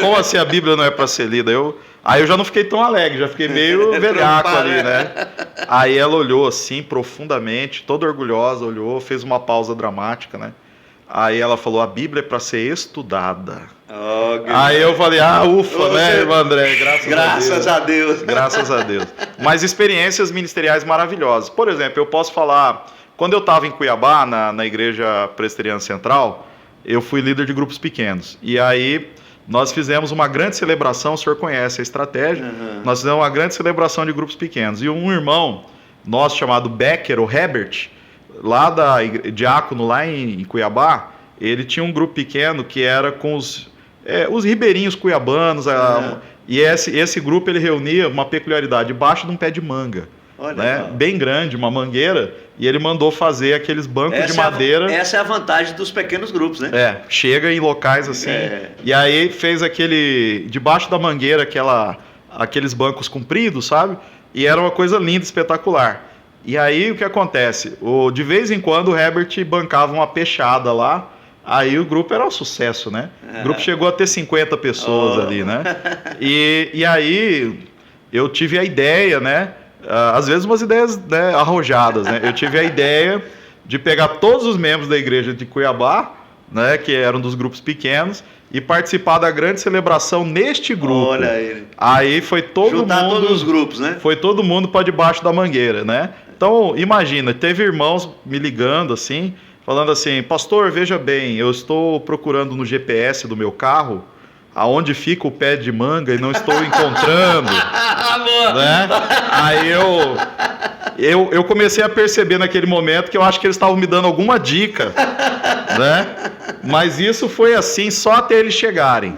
Como assim a Bíblia não é para ser lida? Aí eu já não fiquei tão alegre, já fiquei meio velhaco ali, né? Aí ela olhou assim profundamente, toda orgulhosa, olhou, fez uma pausa dramática, né? Aí ela falou: a Bíblia é para ser estudada. Aí eu falei: ufa, né, irmã André? Graças a Deus. Graças a Deus. Mas experiências ministeriais maravilhosas. Por exemplo, eu posso falar, quando eu estava em Cuiabá, na Igreja Presbiteriana Central, eu fui líder de grupos pequenos. E aí nós fizemos uma grande celebração, o senhor conhece a estratégia, nós fizemos uma grande celebração de grupos pequenos. E um irmão nosso chamado Becker, o Herbert, lá diácono lá em Cuiabá, ele tinha um grupo pequeno que era com os ribeirinhos cuiabanos, e esse grupo ele reunia uma peculiaridade debaixo de um pé de manga, né, bem grande, uma mangueira, e ele mandou fazer aqueles bancos de madeira. Essa é a vantagem dos pequenos grupos, né? Chega em locais assim, e aí fez debaixo da mangueira, aqueles bancos compridos, sabe? E era uma coisa linda, espetacular. E aí o que acontece? De vez em quando o Herbert bancava uma peixada lá, aí o grupo era um sucesso, né? O grupo chegou a ter 50 pessoas ali, né? E aí eu tive a ideia, né? Às vezes umas ideias, né, arrojadas, né? Eu tive a ideia de pegar todos os membros da igreja de Cuiabá, né, que eram dos grupos pequenos, e participar da grande celebração neste grupo. Olha aí. Aí foi juntar todos os grupos, né? Foi todo mundo para debaixo da mangueira, né? Então, imagina, teve irmãos me ligando assim, falando assim: pastor, veja bem, eu estou procurando no GPS do meu carro aonde fica o pé de manga e não estou encontrando. Né? Aí eu comecei a perceber naquele momento que eu acho que eles estavam me dando alguma dica, né? Mas isso foi assim só até eles chegarem.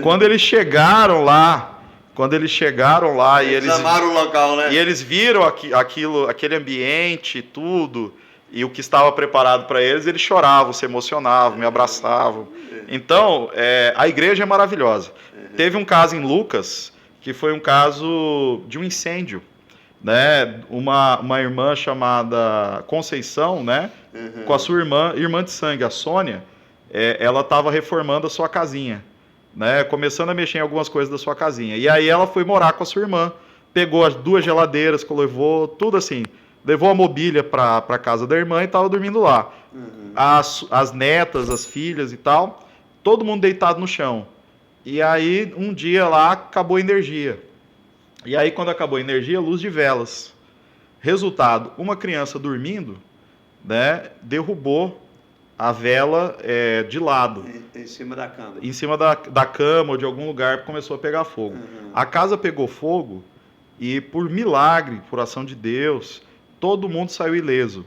Quando eles chegaram lá e eles amaram o local, né? E eles viram aquele ambiente, tudo, e o que estava preparado para eles choravam, se emocionavam, me abraçavam. Então, a igreja é maravilhosa. Teve um caso em Lucas, que foi um caso de um incêndio, né? Uma irmã chamada Conceição, né? Com a sua irmã de sangue, a Sônia, ela estava reformando a sua casinha, né? Começando a mexer em algumas coisas da sua casinha. E aí ela foi morar com a sua irmã, pegou as 2 geladeiras, levou tudo assim, levou a mobília para a casa da irmã e estava dormindo lá. As netas, as filhas e tal, todo mundo deitado no chão. E aí, um dia lá, acabou a energia. E aí, quando acabou a energia, luz de velas. Resultado, uma criança dormindo, né, derrubou a vela de lado. Em cima da cama. Em cima da cama ou de algum lugar, começou a pegar fogo. A casa pegou fogo e, por milagre, por ação de Deus, todo mundo saiu ileso.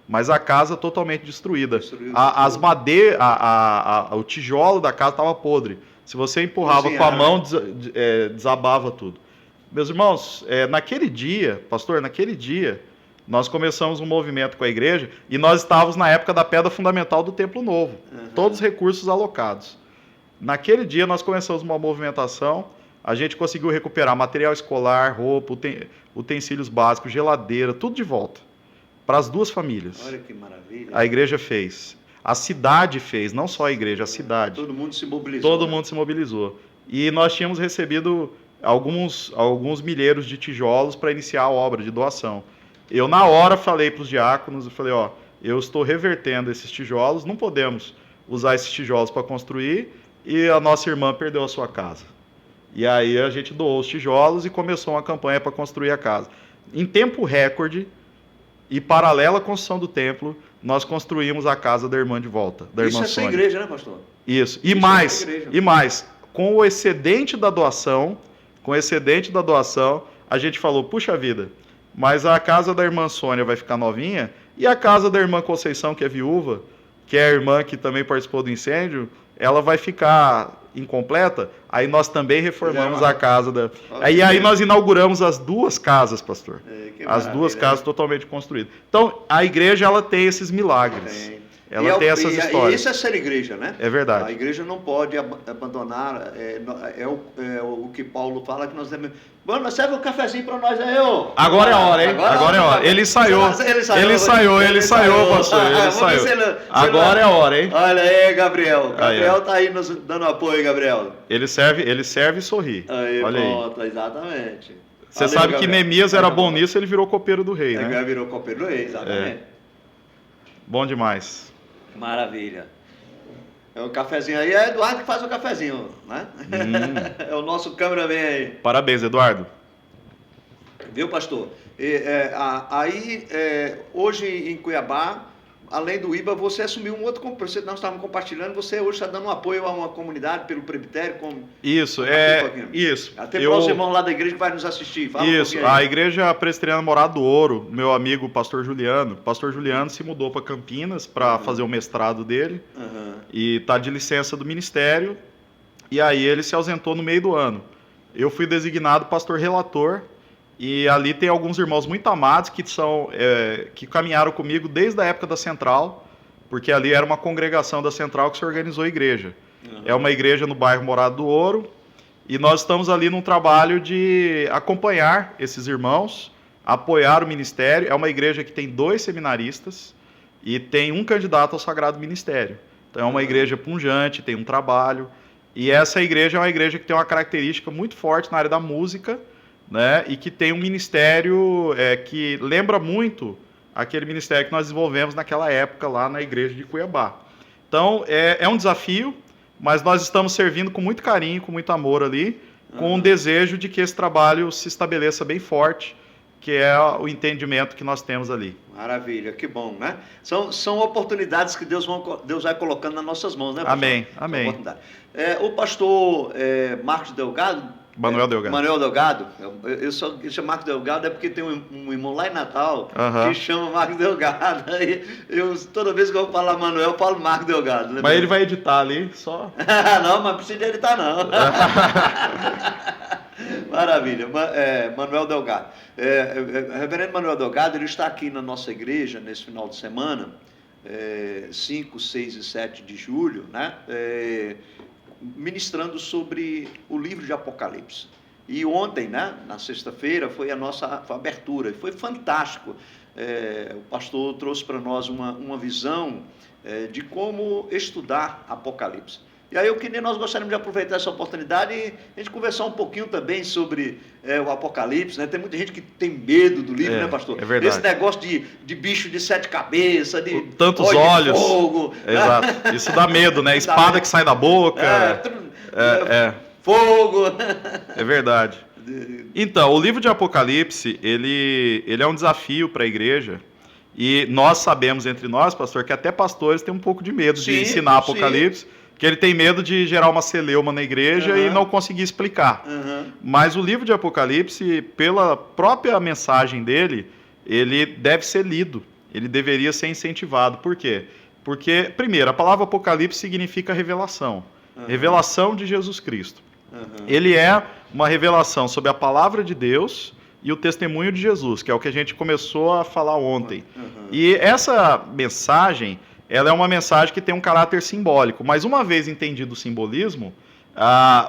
Mas a casa totalmente destruída. As madeiras, o tijolo da casa estava podre. Se você empurrava com a mão, desabava tudo. Meus irmãos, naquele dia, pastor, nós começamos um movimento com a igreja e nós estávamos na época da pedra fundamental do Templo Novo. Todos os recursos alocados. Naquele dia nós começamos uma movimentação, a gente conseguiu recuperar material escolar, roupa, utensílios básicos, geladeira, tudo de volta. Para as 2 famílias. Olha que maravilha. A igreja fez. A cidade fez, não só a igreja, a cidade. Todo mundo se mobilizou. Todo mundo se mobilizou. E nós tínhamos recebido alguns milheiros de tijolos para iniciar a obra de doação. Eu, na hora, falei para os diáconos, eu estou revertendo esses tijolos, não podemos usar esses tijolos para construir, e a nossa irmã perdeu a sua casa. E aí a gente doou os tijolos e começou uma campanha para construir a casa. Em tempo recorde, e paralela à construção do templo, nós construímos a casa da irmã de volta, da irmã Sônia. Isso é ser igreja, né, pastor? Isso. E mais, com o excedente da doação, a gente falou, puxa vida, mas a casa da irmã Sônia vai ficar novinha, e a casa da irmã Conceição, que é viúva, que é a irmã que também participou do incêndio, ela vai ficar incompleta. Aí nós também reformamos a casa da... Aí nós inauguramos as 2 casas, pastor. As 2 casas totalmente construídas. Então, a igreja, ela tem esses milagres. Ela tem essas histórias. E isso é ser igreja, né? É verdade. A igreja não pode abandonar, o que Paulo fala, que nós devemos... Mano, serve um cafezinho para nós aí, ô. Agora é a hora, hein? Agora é a hora. Ele saiu, pastor. Ele saiu. Agora é a hora, hein? Olha aí, Gabriel. Gabriel tá aí nos dando apoio, Gabriel. Ele serve e sorri. Aí, olha pronto, exatamente. Você sabe que Neemias era bom nisso, ele virou copeiro do rei, né? Virou copeiro do rei, exatamente. Bom demais. Maravilha. É um cafezinho aí, é Eduardo que faz o cafezinho, né? É o nosso cameraman aí. Parabéns, Eduardo. Viu, pastor? Hoje em Cuiabá, além do IBA, você assumiu um outro compromisso. Nós estávamos compartilhando, você hoje está dando um apoio a uma comunidade pelo presbitério. Isso. Até para os irmãos lá da igreja que vai nos assistir. Fala a igreja presbiteriana Morada do Ouro, meu amigo pastor Juliano. O pastor Juliano se mudou para Campinas para fazer o mestrado dele e está de licença do ministério. E aí ele se ausentou no meio do ano. Eu fui designado pastor relator. E ali tem alguns irmãos muito amados que caminharam comigo desde a época da Central, porque ali era uma congregação da Central que se organizou a igreja. É uma igreja no bairro Morada do Ouro, e nós estamos ali num trabalho de acompanhar esses irmãos, apoiar o ministério. É uma igreja que tem 2 seminaristas e tem um candidato ao Sagrado Ministério. Então é uma igreja pujante, tem um trabalho. E essa igreja é uma igreja que tem uma característica muito forte na área da música, né, e que tem um ministério que lembra muito aquele ministério que nós desenvolvemos naquela época lá na igreja de Cuiabá. Então, é um desafio, mas nós estamos servindo com muito carinho, com muito amor ali, com um desejo de que esse trabalho se estabeleça bem forte, que é o entendimento que nós temos ali. Maravilha, que bom, né? São oportunidades que Deus vai colocando nas nossas mãos, né, pastor? Amém, amém. O pastor Marcos Delgado, Manuel Delgado. Manuel Delgado. Eu chamo Marcos Delgado é porque tem um irmão lá em Natal que chama Marcos Delgado. Toda vez que eu vou falar Manuel, eu falo Marcos Delgado. Né? Mas ele vai editar ali, só... Não, mas precisa editar não. Maravilha. Manuel Delgado. Reverendo Manuel Delgado, ele está aqui na nossa igreja nesse final de semana, 5, 6 e 7 de julho, né, ministrando sobre o livro de Apocalipse. E ontem, né, na sexta-feira, foi a nossa abertura. Foi fantástico. O pastor trouxe para nós uma visão de como estudar Apocalipse. E aí nós gostaríamos de aproveitar essa oportunidade e a gente conversar um pouquinho também sobre o Apocalipse, né? Tem muita gente que tem medo do livro, né, pastor? É verdade. Esse negócio de bicho de 7 cabeças, de tantos olhos, de fogo. Exato. Isso dá medo, né? Espada que sai da boca. Fogo. É verdade. Então, o livro de Apocalipse, ele é um desafio para a igreja. E nós sabemos entre nós, pastor, que até pastores têm um pouco de medo de ensinar Apocalipse. Que ele tem medo de gerar uma celeuma na igreja e não conseguir explicar. Mas o livro de Apocalipse, pela própria mensagem dele, ele deve ser lido. Ele deveria ser incentivado. Por quê? Porque, primeiro, a palavra Apocalipse significa revelação. Revelação de Jesus Cristo. Ele é uma revelação sobre a palavra de Deus e o testemunho de Jesus, que é o que a gente começou a falar ontem. E essa mensagem, ela é uma mensagem que tem um caráter simbólico, mas uma vez entendido o simbolismo,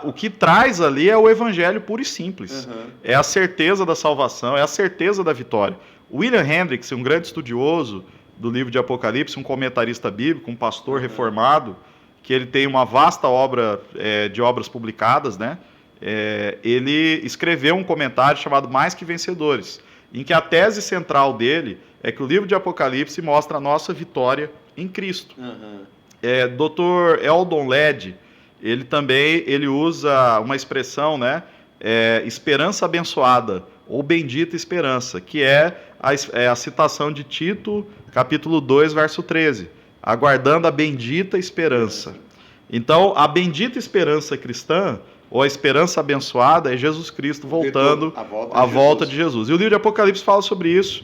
o que traz ali é o evangelho puro e simples. É a certeza da salvação, é a certeza da vitória. William Hendricks, um grande estudioso do livro de Apocalipse, um comentarista bíblico, um pastor reformado, que ele tem uma vasta obra de obras publicadas, né? Ele escreveu um comentário chamado Mais que Vencedores, em que a tese central dele é que o livro de Apocalipse mostra a nossa vitória em Cristo. Dr. Eldon Led, ele usa uma expressão, né, esperança abençoada, ou bendita esperança, que é a citação de Tito, capítulo 2, verso 13, aguardando a bendita esperança. Então, a bendita esperança cristã, ou a esperança abençoada, é Jesus Cristo voltando à volta de Jesus. E o livro de Apocalipse fala sobre isso.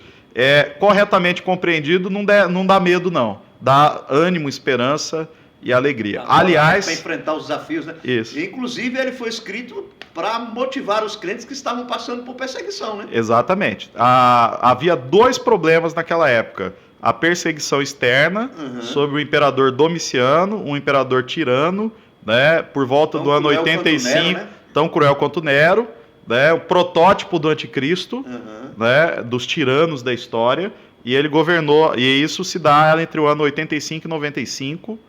Corretamente compreendido, não dá medo, não. Dá ânimo, esperança e alegria. Aliás, para enfrentar os desafios, né? Isso. Inclusive, ele foi escrito para motivar os crentes que estavam passando por perseguição, né? Exatamente. Havia 2 problemas naquela época. A perseguição externa sobre o imperador Domiciano, um imperador tirano, né, por volta do ano 85, Nero, né? Tão cruel quanto Nero, né, o protótipo do anticristo, né, dos tiranos da história, e ele governou, e isso se dá entre o ano 85 e 95,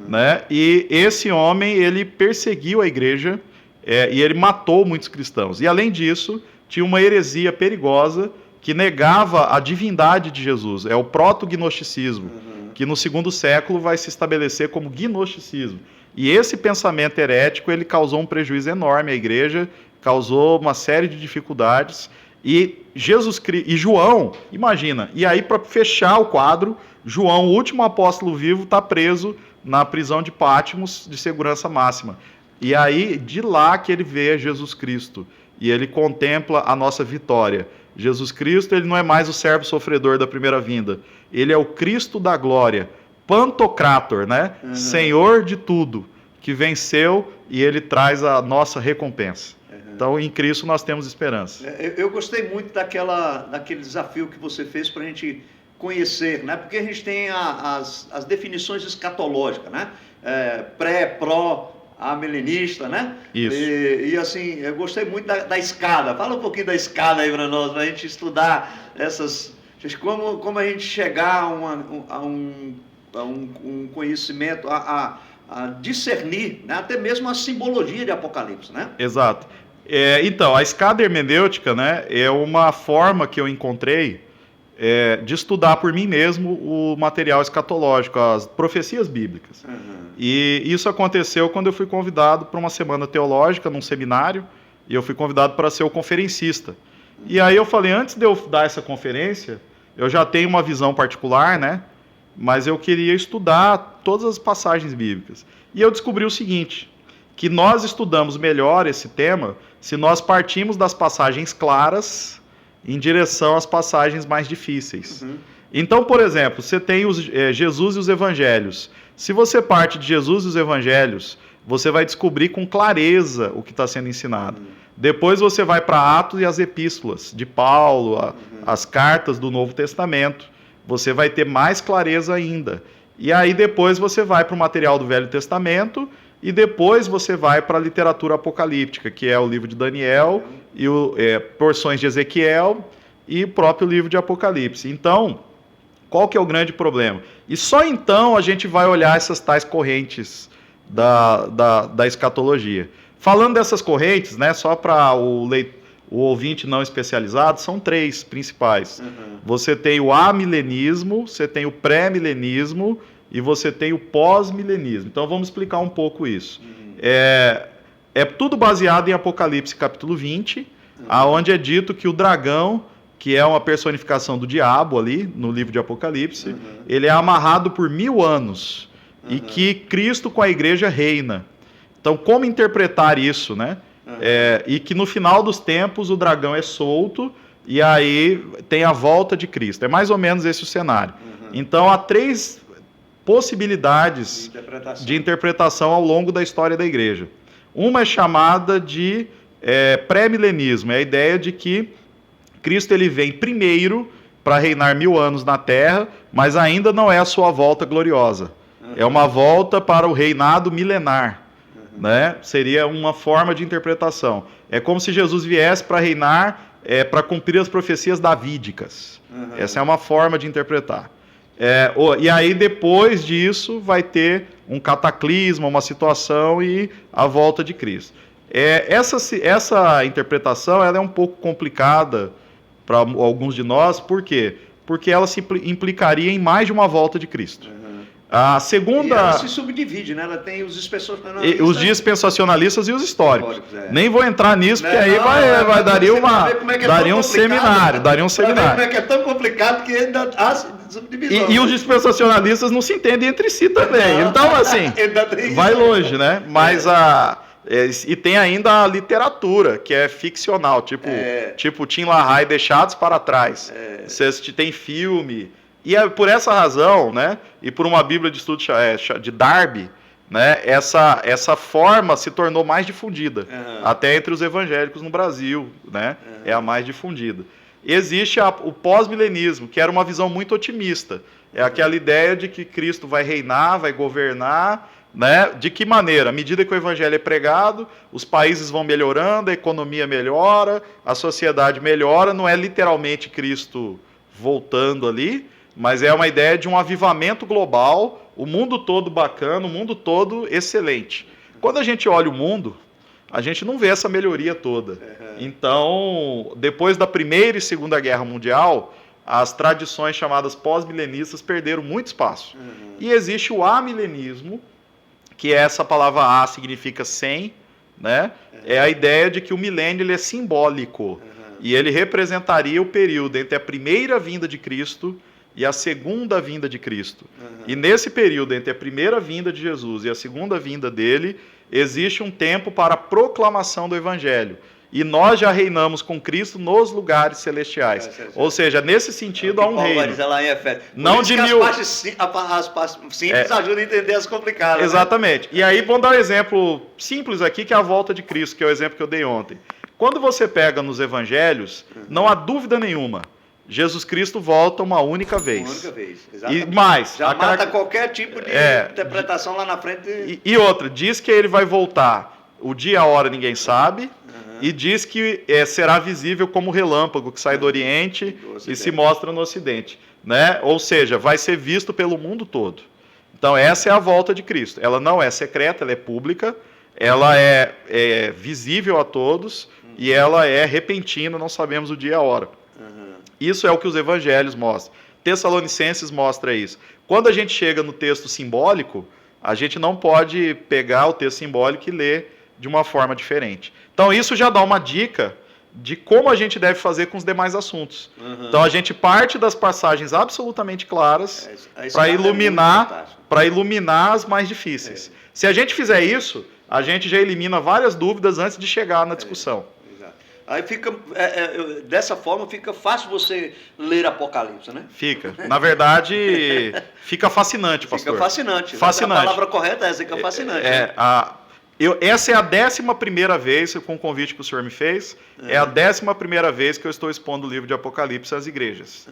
né, e esse homem, ele perseguiu a igreja, e ele matou muitos cristãos. E além disso, tinha uma heresia perigosa que negava a divindade de Jesus, é o proto-gnosticismo, que no 2º século vai se estabelecer como gnosticismo. E esse pensamento herético, ele causou um prejuízo enorme à igreja, causou uma série de dificuldades, e João, imagina, e aí para fechar o quadro, João, o último apóstolo vivo, está preso na prisão de Patmos, de segurança máxima. E aí, de lá que ele vê Jesus Cristo, e ele contempla a nossa vitória. Jesus Cristo, ele não é mais o servo sofredor da primeira vinda, ele é o Cristo da glória, Pantocrator, né? Senhor de tudo, que venceu e ele traz a nossa recompensa. Então, em Cristo nós temos esperança. Eu gostei muito daquele desafio que você fez para a gente conhecer, né? Porque a gente tem as definições escatológicas, né? Pré, pró, amilenista, né? Isso. E assim, eu gostei muito da escada. Fala um pouquinho da escada aí para nós, para a gente estudar como a gente chegar a um conhecimento, a discernir, né? Até mesmo a simbologia de Apocalipse, né? Exato. Então, a escada hermenêutica, né, é uma forma que eu encontrei de estudar por mim mesmo o material escatológico, as profecias bíblicas. E isso aconteceu quando eu fui convidado para uma semana teológica num seminário, e eu fui convidado para ser o conferencista. E aí eu falei, antes de eu dar essa conferência, eu já tenho uma visão particular, né? Mas eu queria estudar todas as passagens bíblicas. E eu descobri o seguinte, que nós estudamos melhor esse tema se nós partimos das passagens claras em direção às passagens mais difíceis. Então, por exemplo, você tem Jesus e os evangelhos. Se você parte de Jesus e os evangelhos, você vai descobrir com clareza o que está sendo ensinado. Depois você vai para Atos e as epístolas de Paulo, as cartas do Novo Testamento. Você vai ter mais clareza ainda. E aí depois você vai para o material do Velho Testamento e depois você vai para a literatura apocalíptica, que é o livro de Daniel e porções de Ezequiel e o próprio livro de Apocalipse. Então, qual que é o grande problema? E só então a gente vai olhar essas tais correntes da escatologia. Falando dessas correntes, né, só para o ouvinte não especializado, são 3 principais. Você tem o amilenismo, você tem o pré-milenismo e você tem o pós-milenismo. Então vamos explicar um pouco isso. É tudo baseado em Apocalipse capítulo 20, aonde é dito que o dragão, que é uma personificação do diabo ali, no livro de Apocalipse, ele é amarrado por 1000 anos e que Cristo com a igreja reina. Então, como interpretar isso, né? E que no final dos tempos o dragão é solto e aí tem a volta de Cristo. É mais ou menos esse o cenário. Então, há 3 possibilidades de interpretação ao longo da história da igreja. Uma é chamada de pré-milenismo, é a ideia de que Cristo ele vem primeiro para reinar 1000 anos na terra, mas ainda não é a sua volta gloriosa. É uma volta para o reinado milenar. Né? Seria uma forma de interpretação. É como se Jesus viesse para reinar, para cumprir as profecias davídicas. Essa é uma forma de interpretar. E aí, depois disso, vai ter um cataclisma, uma situação e a volta de Cristo. Essa interpretação ela é um pouco complicada para alguns de nós. Por quê? Porque ela se implicaria em mais de uma volta de Cristo. A segunda... E ela se subdivide, né? Ela tem os dispensacionalistas... Os dispensacionalistas e os históricos. Nem vou entrar nisso, porque aí daria um seminário. Daria um seminário. Como é que é tão complicado que ainda há subdivisão. E os dispensacionalistas não se entendem entre si também. Então, assim, vai longe, né? Mas e tem ainda a literatura, que é ficcional, tipo Tim LaHaye, Deixados para Trás. Você tem filme... E é por essa razão, né, e por uma Bíblia de estudo de Darby, né, essa forma se tornou mais difundida, até entre os evangélicos no Brasil, né, é a mais difundida. Existe o pós-milenismo, que era uma visão muito otimista, é aquela ideia de que Cristo vai reinar, vai governar, né, de que maneira? À medida que o evangelho é pregado, os países vão melhorando, a economia melhora, a sociedade melhora, não é literalmente Cristo voltando ali, mas é uma ideia de um avivamento global, o mundo todo bacana, o mundo todo excelente. Quando a gente olha o mundo, a gente não vê essa melhoria toda. Então, depois da Primeira e Segunda Guerra Mundial, as tradições chamadas pós-milenistas perderam muito espaço. E existe o amilenismo, que essa palavra A significa 100, né? É a ideia de que o milênio ele é simbólico, e ele representaria o período entre a primeira vinda de Cristo e a segunda vinda de Cristo. E nesse período, entre a primeira vinda de Jesus e a segunda vinda dele, existe um tempo para a proclamação do Evangelho. E nós já reinamos com Cristo nos lugares celestiais. Ou seja, nesse sentido, há um reino. Lá em Efésios. Não de mil... As partes simples ajudam a entender as complicadas. Exatamente. Né? E aí, vamos dar um exemplo simples aqui, que é a volta de Cristo, que é o exemplo que eu dei ontem. Quando você pega nos Evangelhos, não há dúvida nenhuma, Jesus Cristo volta uma única vez. Uma única vez, exatamente. E mais, já mata qualquer tipo de interpretação lá na frente. E outra, diz que ele vai voltar o dia e a hora ninguém sabe, e diz que será visível como relâmpago que sai do Oriente e se mostra no Ocidente. Né? Ou seja, vai ser visto pelo mundo todo. Então essa é a volta de Cristo. Ela não é secreta, ela é pública, ela é visível a todos e ela é repentina, não sabemos o dia e a hora. Isso é o que os evangelhos mostram. Tessalonicenses mostra isso. Quando a gente chega no texto simbólico, a gente não pode pegar o texto simbólico e ler de uma forma diferente. Então isso já dá uma dica de como a gente deve fazer com os demais assuntos. Então a gente parte das passagens absolutamente claras para iluminar as mais difíceis. Se a gente fizer isso, a gente já elimina várias dúvidas antes de chegar na discussão. Aí fica, dessa forma, fica fácil você ler Apocalipse, né? Fica. Na verdade, fica fascinante, pastor. Fica fascinante. Fascinante. A palavra correta é essa, fica fascinante. Essa é a 11ª vez, com o convite que o senhor me fez, é a 11ª vez que eu estou expondo o livro de Apocalipse às igrejas.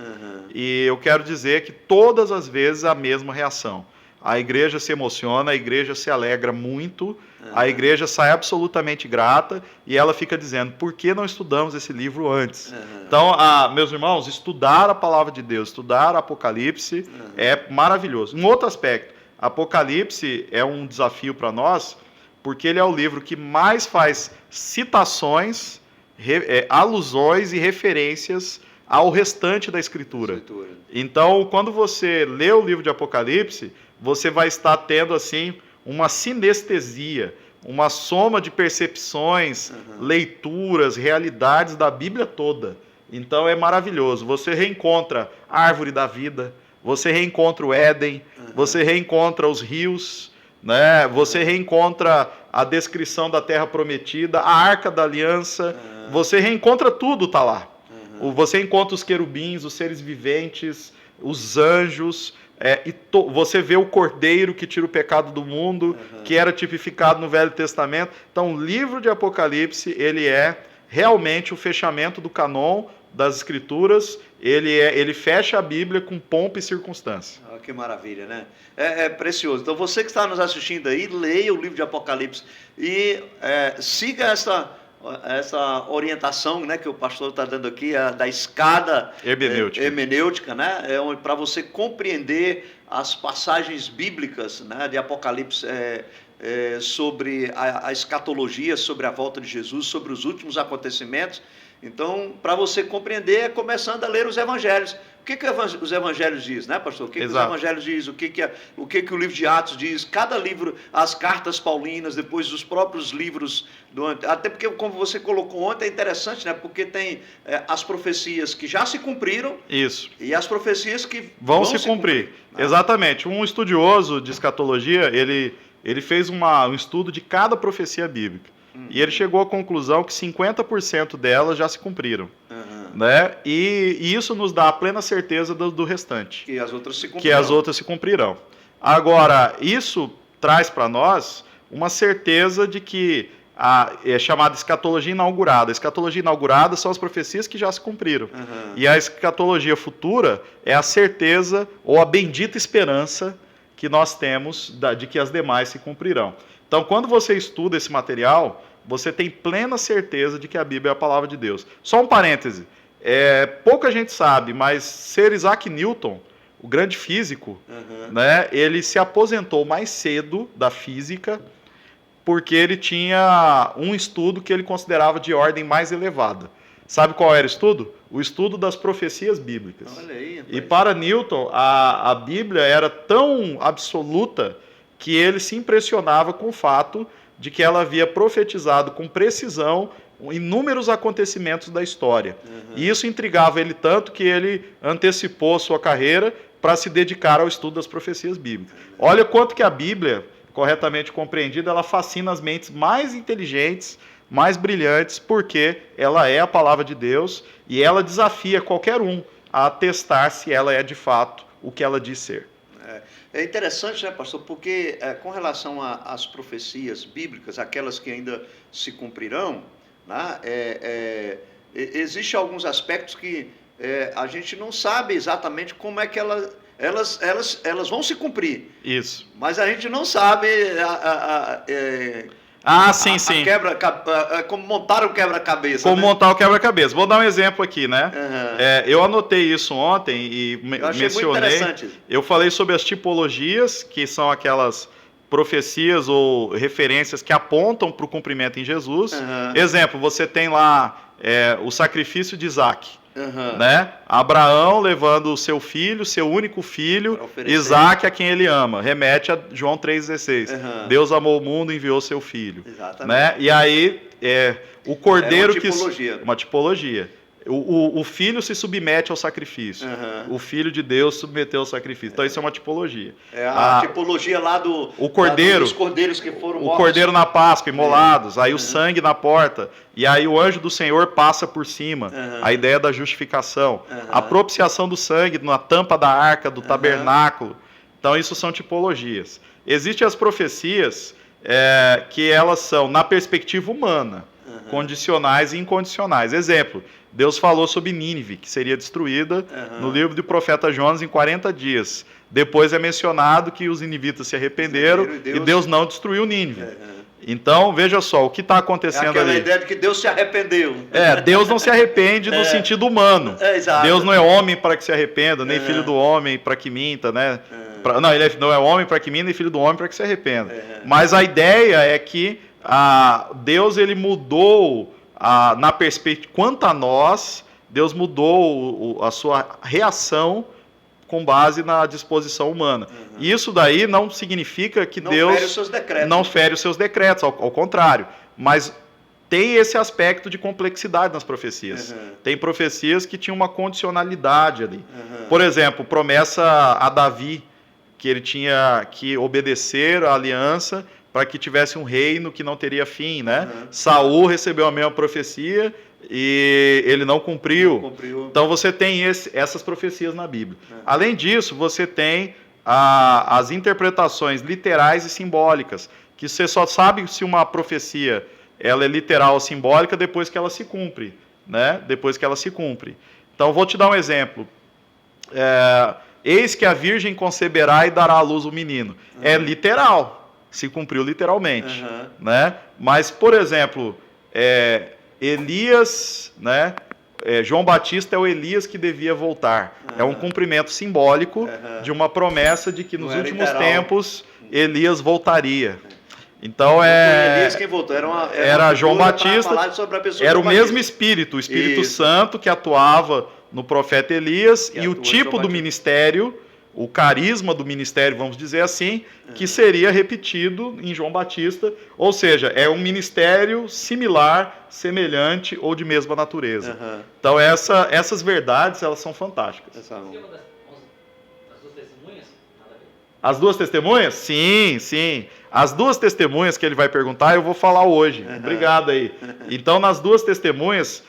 E eu quero dizer que todas as vezes a mesma reação. A igreja se emociona, a igreja se alegra muito, a igreja sai absolutamente grata e ela fica dizendo, por que não estudamos esse livro antes? Então, meus irmãos, estudar a palavra de Deus, estudar Apocalipse é maravilhoso. Um outro aspecto, Apocalipse é um desafio para nós, porque ele é o livro que mais faz citações, alusões e referências ao restante da Escritura. Então, quando você lê o livro de Apocalipse, você vai estar tendo assim uma sinestesia, uma soma de percepções, leituras, realidades da Bíblia toda. Então é maravilhoso. Você reencontra a árvore da vida, você reencontra o Éden, você reencontra os rios, né? Você reencontra a descrição da terra prometida, a arca da aliança, você reencontra tudo, tá lá. Você encontra os querubins, os seres viventes, os anjos, você vê o cordeiro que tira o pecado do mundo, que era tipificado no Velho Testamento. Então, o livro de Apocalipse, ele é realmente o fechamento do canon das Escrituras, ele fecha a Bíblia com pompa e circunstância. Que maravilha, né? É precioso. Então, você que está nos assistindo aí, leia o livro de Apocalipse e siga essa orientação, né, que o pastor está dando aqui, da escada hermenêutica, né, para você compreender as passagens bíblicas, né, de Apocalipse, sobre a escatologia, sobre a volta de Jesus, sobre os últimos acontecimentos. Então, para você compreender, começando a ler os evangelhos. O que os evangelhos dizem, né, pastor? O que os evangelhos dizem? O que o livro de Atos diz? Cada livro, as cartas paulinas, depois os próprios livros até porque, como você colocou ontem, é interessante, né? Porque tem as profecias que já se cumpriram. Isso. E as profecias que vão se cumprir. Exatamente. Um estudioso de escatologia, ele fez um estudo de cada profecia bíblica. E ele chegou à conclusão que 50% delas já se cumpriram. Né? E isso nos dá a plena certeza do restante. Que as outras se cumprirão. Que as outras se cumprirão. Agora, isso traz para nós uma certeza de que é chamada escatologia inaugurada. A escatologia inaugurada são as profecias que já se cumpriram. E a escatologia futura é a certeza ou a bendita esperança que nós temos de que as demais se cumprirão. Então, quando você estuda esse material, você tem plena certeza de que a Bíblia é a palavra de Deus. Só um parêntese. Pouca gente sabe, mas Sir Isaac Newton, o grande físico, né, ele se aposentou mais cedo da física porque ele tinha um estudo que ele considerava de ordem mais elevada. Sabe qual era o estudo? O estudo das profecias bíblicas. Olha aí, e para Newton, a Bíblia era tão absoluta que ele se impressionava com o fato de que ela havia profetizado com precisão inúmeros acontecimentos da história. E isso intrigava ele tanto que ele antecipou sua carreira para se dedicar ao estudo das profecias bíblicas. Olha quanto que a Bíblia, corretamente compreendida, ela fascina as mentes mais inteligentes, mais brilhantes, porque ela é a palavra de Deus e ela desafia qualquer um a testar se ela é de fato o que ela diz ser. É interessante, né, pastor, porque com relação às profecias bíblicas, aquelas que ainda se cumprirão, né, existem alguns aspectos que a gente não sabe exatamente como é que elas vão se cumprir. Isso. Mas a gente não sabe sim. como montar o quebra-cabeça. Como montar o quebra-cabeça. Vou dar um exemplo aqui, né? Eu anotei isso ontem e mencionei. Eu falei sobre as tipologias, que são aquelas profecias ou referências que apontam para o cumprimento em Jesus. Exemplo, você tem lá o sacrifício de Isaac. Né? Abraão levando o seu filho, seu único filho, Isaac, a quem ele ama. Remete a João 3,16. Deus amou o mundo e enviou seu filho. Né? E aí, o cordeiro uma tipologia. O filho se submete ao sacrifício. O filho de Deus submeteu ao sacrifício. Então, isso é uma tipologia. A tipologia lá dos cordeiros que foram mortos. O cordeiro na Páscoa, imolados. Aí o sangue na porta. E aí o anjo do Senhor passa por cima. A ideia da justificação. A propiciação do sangue na tampa da arca, do tabernáculo. Então, isso são tipologias. Existem as profecias que elas são, na perspectiva humana, condicionais e incondicionais. Exemplo, Deus falou sobre Nínive, que seria destruída no livro do profeta Jonas em 40 dias. Depois é mencionado que os ninivitas se arrependeram e Deus não destruiu Nínive. Então, veja só, o que está acontecendo ali. Aquela ideia de que Deus se arrependeu. Deus não se arrepende no sentido humano. Exato. Deus não é homem para que se arrependa, nem filho do homem para que minta, né? Não, ele não é homem para que minta, nem filho do homem para que se arrependa. Mas a ideia é que Deus ele mudou, na perspectiva, quanto a nós, Deus mudou a sua reação com base na disposição humana. Isso daí não significa que Deus não fere os seus decretos, ao contrário. Mas tem esse aspecto de complexidade nas profecias. Tem profecias que tinham uma condicionalidade ali. Por exemplo, promessa a Davi, que ele tinha que obedecer à aliança para que tivesse um reino que não teria fim, né? Saul recebeu a mesma profecia e ele não cumpriu. Então você tem essas profecias na Bíblia. Além disso, você tem as interpretações literais e simbólicas, que você só sabe se uma profecia ela é literal ou simbólica depois que ela se cumpre, né? Depois que ela se cumpre. Então vou te dar um exemplo. Eis que a virgem conceberá e dará à luz um menino. É literal, se cumpriu literalmente, né? Mas, por exemplo, Elias, né? João Batista é o Elias que devia voltar. É um cumprimento simbólico de uma promessa de que nos últimos tempos Elias voltaria. Então Elias quem voltou era João Batista, era o mesmo Espírito, o Espírito Santo que atuava no profeta Elias, e o tipo do ministério, o carisma do ministério, vamos dizer assim, que seria repetido em João Batista, ou seja, é um ministério similar, semelhante ou de mesma natureza. Então essas verdades, elas são fantásticas. As duas testemunhas? Sim, sim. As duas testemunhas que ele vai perguntar, eu vou falar hoje. Obrigado aí. Então, nas duas testemunhas,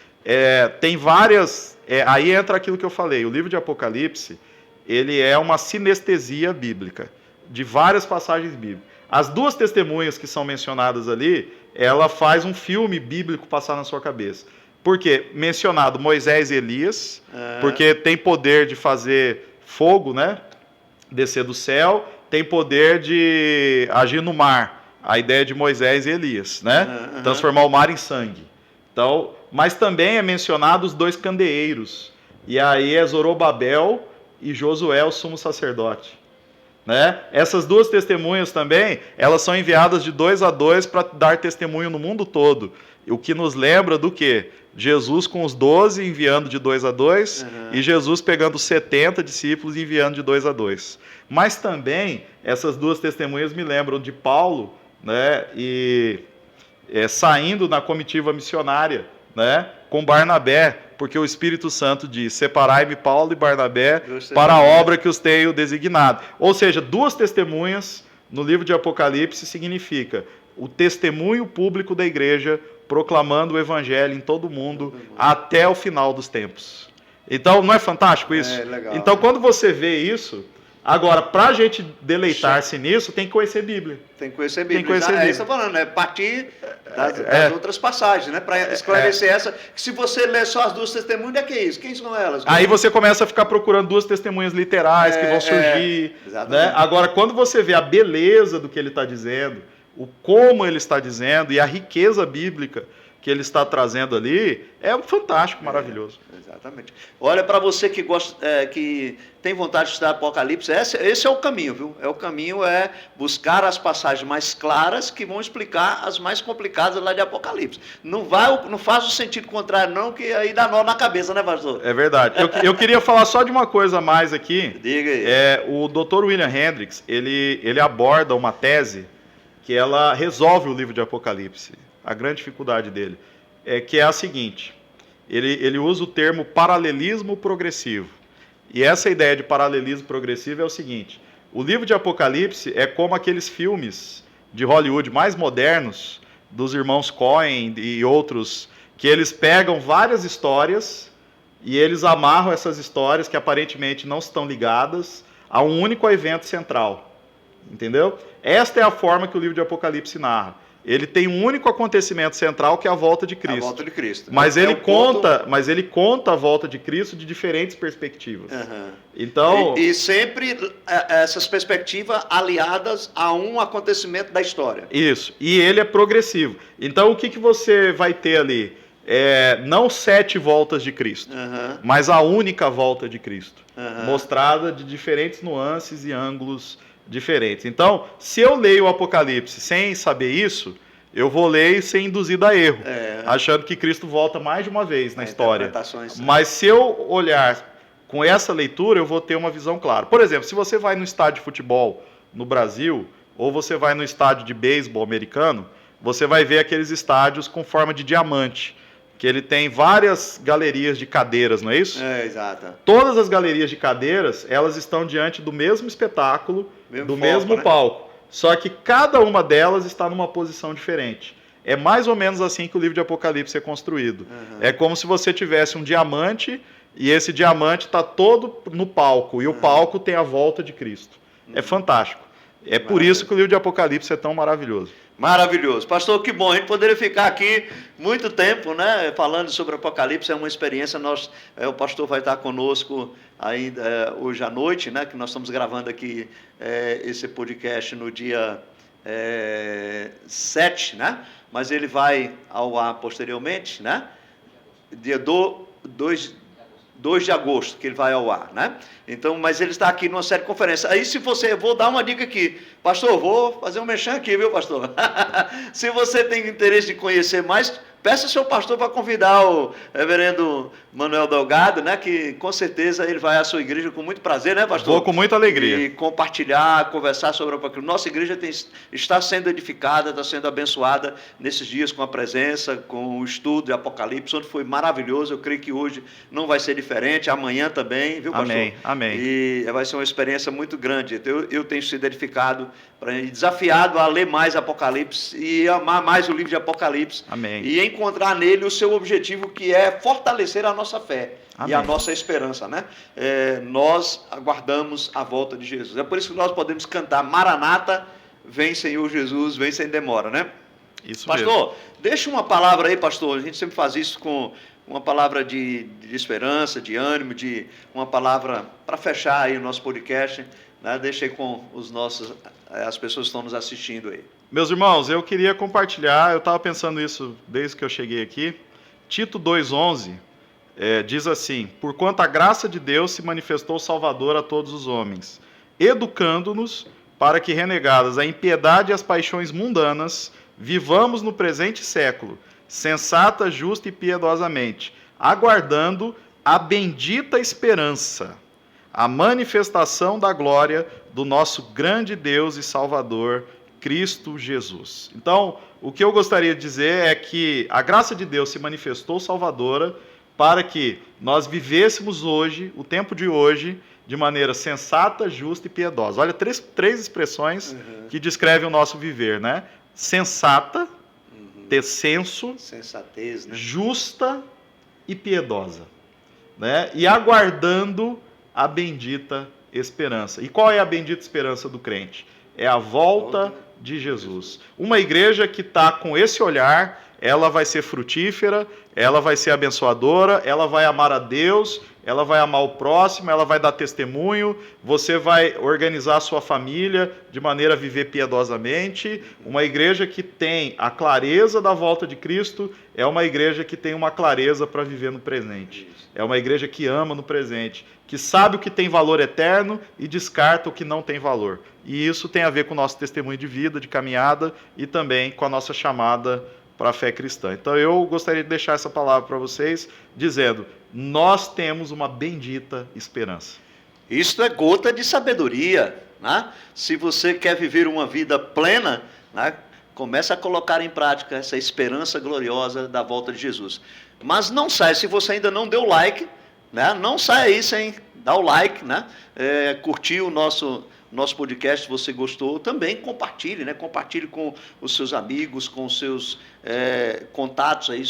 tem várias... aí entra aquilo que eu falei. O livro de Apocalipse, ele é uma sinestesia bíblica, de várias passagens bíblicas. As duas testemunhas que são mencionadas ali, ela faz um filme bíblico passar na sua cabeça. Por quê? Mencionado Moisés e Elias, porque tem poder de fazer fogo, né? Descer do céu, tem poder de agir no mar. A ideia de Moisés e Elias, né? Transformar o mar em sangue. Então, mas também é mencionado os dois candeeiros. E aí é Zorobabel e Josué, o sumo sacerdote. Né? Essas duas testemunhas também, elas são enviadas de 2 a 2 para dar testemunho no mundo todo. O que nos lembra do quê? Jesus com os 12 enviando de 2 a 2 e Jesus pegando 70 discípulos e enviando de 2 a 2. Mas também essas duas testemunhas me lembram de Paulo, né? Saindo na comitiva missionária, né? Com Barnabé, porque o Espírito Santo diz: separai-me Paulo e Barnabé para a obra que os tenho designado. Ou seja, duas testemunhas no livro de Apocalipse significa o testemunho público da igreja proclamando o evangelho em todo o mundo até o final dos tempos. Então, não é fantástico isso? Legal. Então, quando você vê isso, agora, para a gente deleitar-se nisso, tem que conhecer a Bíblia. Tem que conhecer a Bíblia. É isso que eu tô falando, partir das outras passagens, né? Para esclarecer essa, que se você ler só as duas testemunhas, que é isso? Quem são elas? Aí você começa a ficar procurando duas testemunhas literais que vão surgir. Né? Agora, quando você vê a beleza do que ele está dizendo, o como ele está dizendo e a riqueza bíblica que ele está trazendo ali, é fantástico, maravilhoso. Exatamente. Olha, para você que gosta, que tem vontade de estudar Apocalipse, esse é o caminho, viu? O caminho é buscar as passagens mais claras que vão explicar as mais complicadas lá de Apocalipse. Não faz o sentido contrário, não, que aí dá nó na cabeça, né, pastor? É verdade. Eu queria falar só de uma coisa a mais aqui. Diga aí. O Dr. William Hendricks, ele aborda uma tese que ela resolve o livro de Apocalipse. A grande dificuldade dele que é a seguinte: ele usa o termo paralelismo progressivo. E essa ideia de paralelismo progressivo é o seguinte: o livro de Apocalipse é como aqueles filmes de Hollywood mais modernos, dos irmãos Coen e outros, que eles pegam várias histórias e eles amarram essas histórias que aparentemente não estão ligadas a um único evento central. Entendeu? Esta é a forma que o livro de Apocalipse narra. Ele tem um único acontecimento central, que é a volta de Cristo. A volta de Cristo. Mas ele conta a volta de Cristo de diferentes perspectivas. Uhum. Então, e sempre essas perspectivas aliadas a um acontecimento da história. Isso. E ele é progressivo. Então, o que você vai ter ali? Não 7 voltas de Cristo, mas a única volta de Cristo, mostrada de diferentes nuances e ângulos diferentes. Então, se eu leio o Apocalipse sem saber isso, eu vou ler sem induzido a erro, achando que Cristo volta mais de uma vez na história. Mas se eu olhar com essa leitura, eu vou ter uma visão clara. Por exemplo, se você vai no estádio de futebol no Brasil, ou você vai no estádio de beisebol americano, você vai ver aqueles estádios com forma de diamante, que ele tem várias galerias de cadeiras, não é isso? Exato. Todas as galerias de cadeiras, elas estão diante do mesmo espetáculo, mesmo palco. Só que cada uma delas está numa posição diferente. É mais ou menos assim que o livro de Apocalipse é construído. É como se você tivesse um diamante, e esse diamante está todo no palco, e o palco tem a volta de Cristo. É fantástico. É por isso que o livro de Apocalipse é tão maravilhoso. Maravilhoso. Pastor, que bom. A gente poderia ficar aqui muito tempo, né, falando sobre Apocalipse. É uma experiência. O pastor vai estar conosco ainda hoje à noite, né, que nós estamos gravando aqui esse podcast no dia 7, né? Mas ele vai ao ar posteriormente, né? Dia 2 de agosto que ele vai ao ar, né? Então, mas ele está aqui numa série de conferências. Aí, vou dar uma dica aqui. Pastor, vou fazer um merchan aqui, viu, pastor? Se você tem interesse de conhecer mais, peça ao seu pastor para convidar o reverendo Manuel Delgado, né? Que com certeza ele vai à sua igreja com muito prazer, né, pastor? Vou com muita alegria. E compartilhar, conversar sobre o Apocalipse. Nossa igreja está sendo edificada, está sendo abençoada nesses dias com a presença, com o estudo de Apocalipse, onde foi maravilhoso. Eu creio que hoje não vai ser diferente, amanhã também, viu, pastor? Amém, amém. E vai ser uma experiência muito grande. Eu tenho sido edificado, desafiado a ler mais Apocalipse e amar mais o livro de Apocalipse. Amém. E encontrar nele o seu objetivo, que é fortalecer a nossa fé. Amém. E a nossa esperança, né? Nós aguardamos a volta de Jesus. É por isso que nós podemos cantar: Maranata, vem Senhor Jesus, vem sem demora, né? Isso pastor, mesmo. Deixa uma palavra aí, pastor. A gente sempre faz isso com uma palavra de esperança, de ânimo, de uma palavra para fechar aí o nosso podcast, né? Deixa aí com as pessoas que estão nos assistindo aí. Meus irmãos, eu queria compartilhar, eu estava pensando isso desde que eu cheguei aqui. Tito 2,11 diz assim: porquanto a graça de Deus se manifestou salvadora a todos os homens, educando-nos para que, renegadas a impiedade e as paixões mundanas, vivamos no presente século, sensata, justa e piedosamente, aguardando a bendita esperança, a manifestação da glória do nosso grande Deus e Salvador, Cristo Jesus. Então, o que eu gostaria de dizer é que a graça de Deus se manifestou salvadora para que nós vivêssemos hoje, o tempo de hoje, de maneira sensata, justa e piedosa. Olha, três expressões que descrevem o nosso viver, né? Sensata, ter senso, sensatez, né? Justa e piedosa, né? E aguardando a bendita esperança. E qual é a bendita esperança do crente? É a volta de Jesus. Uma igreja que está com esse olhar, ela vai ser frutífera, ela vai ser abençoadora, ela vai amar a Deus, ela vai amar o próximo, ela vai dar testemunho, você vai organizar a sua família de maneira a viver piedosamente. Uma igreja que tem a clareza da volta de Cristo é uma igreja que tem uma clareza para viver no presente. É uma igreja que ama no presente, que sabe o que tem valor eterno e descarta o que não tem valor. E isso tem a ver com o nosso testemunho de vida, de caminhada e também com a nossa chamada para a fé cristã. Então eu gostaria de deixar essa palavra para vocês, dizendo: nós temos uma bendita esperança. Isto é gota de sabedoria, né? Se você quer viver uma vida plena, né, comece a colocar em prática essa esperança gloriosa da volta de Jesus. Mas não saia, se você ainda não deu like, né, não saia aí sem dar o like, né, curtir o nosso nosso podcast, se você gostou, também compartilhe, né? Compartilhe com os seus amigos, com os seus contatos aí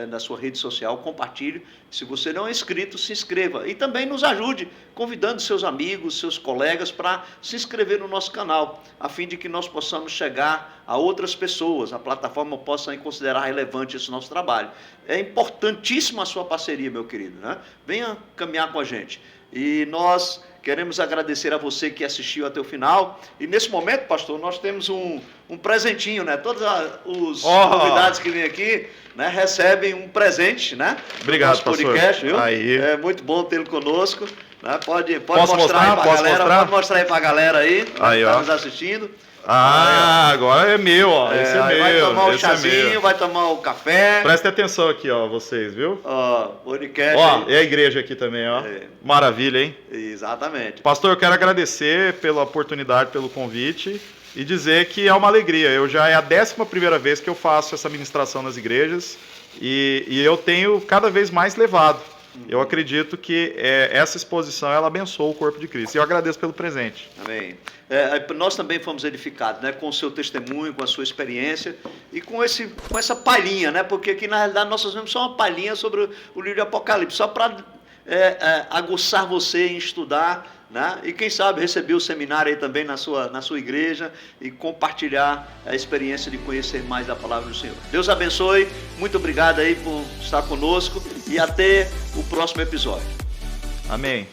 na sua rede social, compartilhe. Se você não é inscrito, se inscreva. E também nos ajude, convidando seus amigos, seus colegas para se inscrever no nosso canal, a fim de que nós possamos chegar a outras pessoas, a plataforma possa considerar relevante esse nosso trabalho. É importantíssima a sua parceria, meu querido, né? Venha caminhar com a gente. E nós queremos agradecer a você que assistiu até o final. E nesse momento, pastor, nós temos um presentinho, né? Todos os convidados que vêm aqui, né, recebem um presente, né? Obrigado, nosso podcast, pastor. Viu? Aí. É muito bom tê-lo conosco. Né? Pode Posso mostrar aí pra galera. Mostrar? Pode mostrar aí pra galera aí, aí que está nos assistindo. Agora é meu, ó. Esse é meu. Vai tomar o chazinho, meu. vai tomar o café. Presta atenção aqui, ó, vocês, viu? Ó, podcast. Ó, e a igreja aqui também, ó. Maravilha, hein? Exatamente. Pastor, eu quero agradecer pela oportunidade, pelo convite e dizer que é uma alegria. Já é a 11ª vez que eu faço essa ministração nas igrejas e eu tenho cada vez mais levado. Eu acredito que essa exposição ela abençoa o corpo de Cristo. E eu agradeço pelo presente. Amém. Nós também fomos edificados, né, com o seu testemunho, com a sua experiência e com essa palhinha, né, porque aqui na realidade nós fazemos só uma palhinha sobre o livro de Apocalipse, só para aguçar você em estudar, né, e quem sabe receber o seminário aí também na sua igreja e compartilhar a experiência de conhecer mais da palavra do Senhor. Deus abençoe, muito obrigado aí por estar conosco e até o próximo episódio. Amém.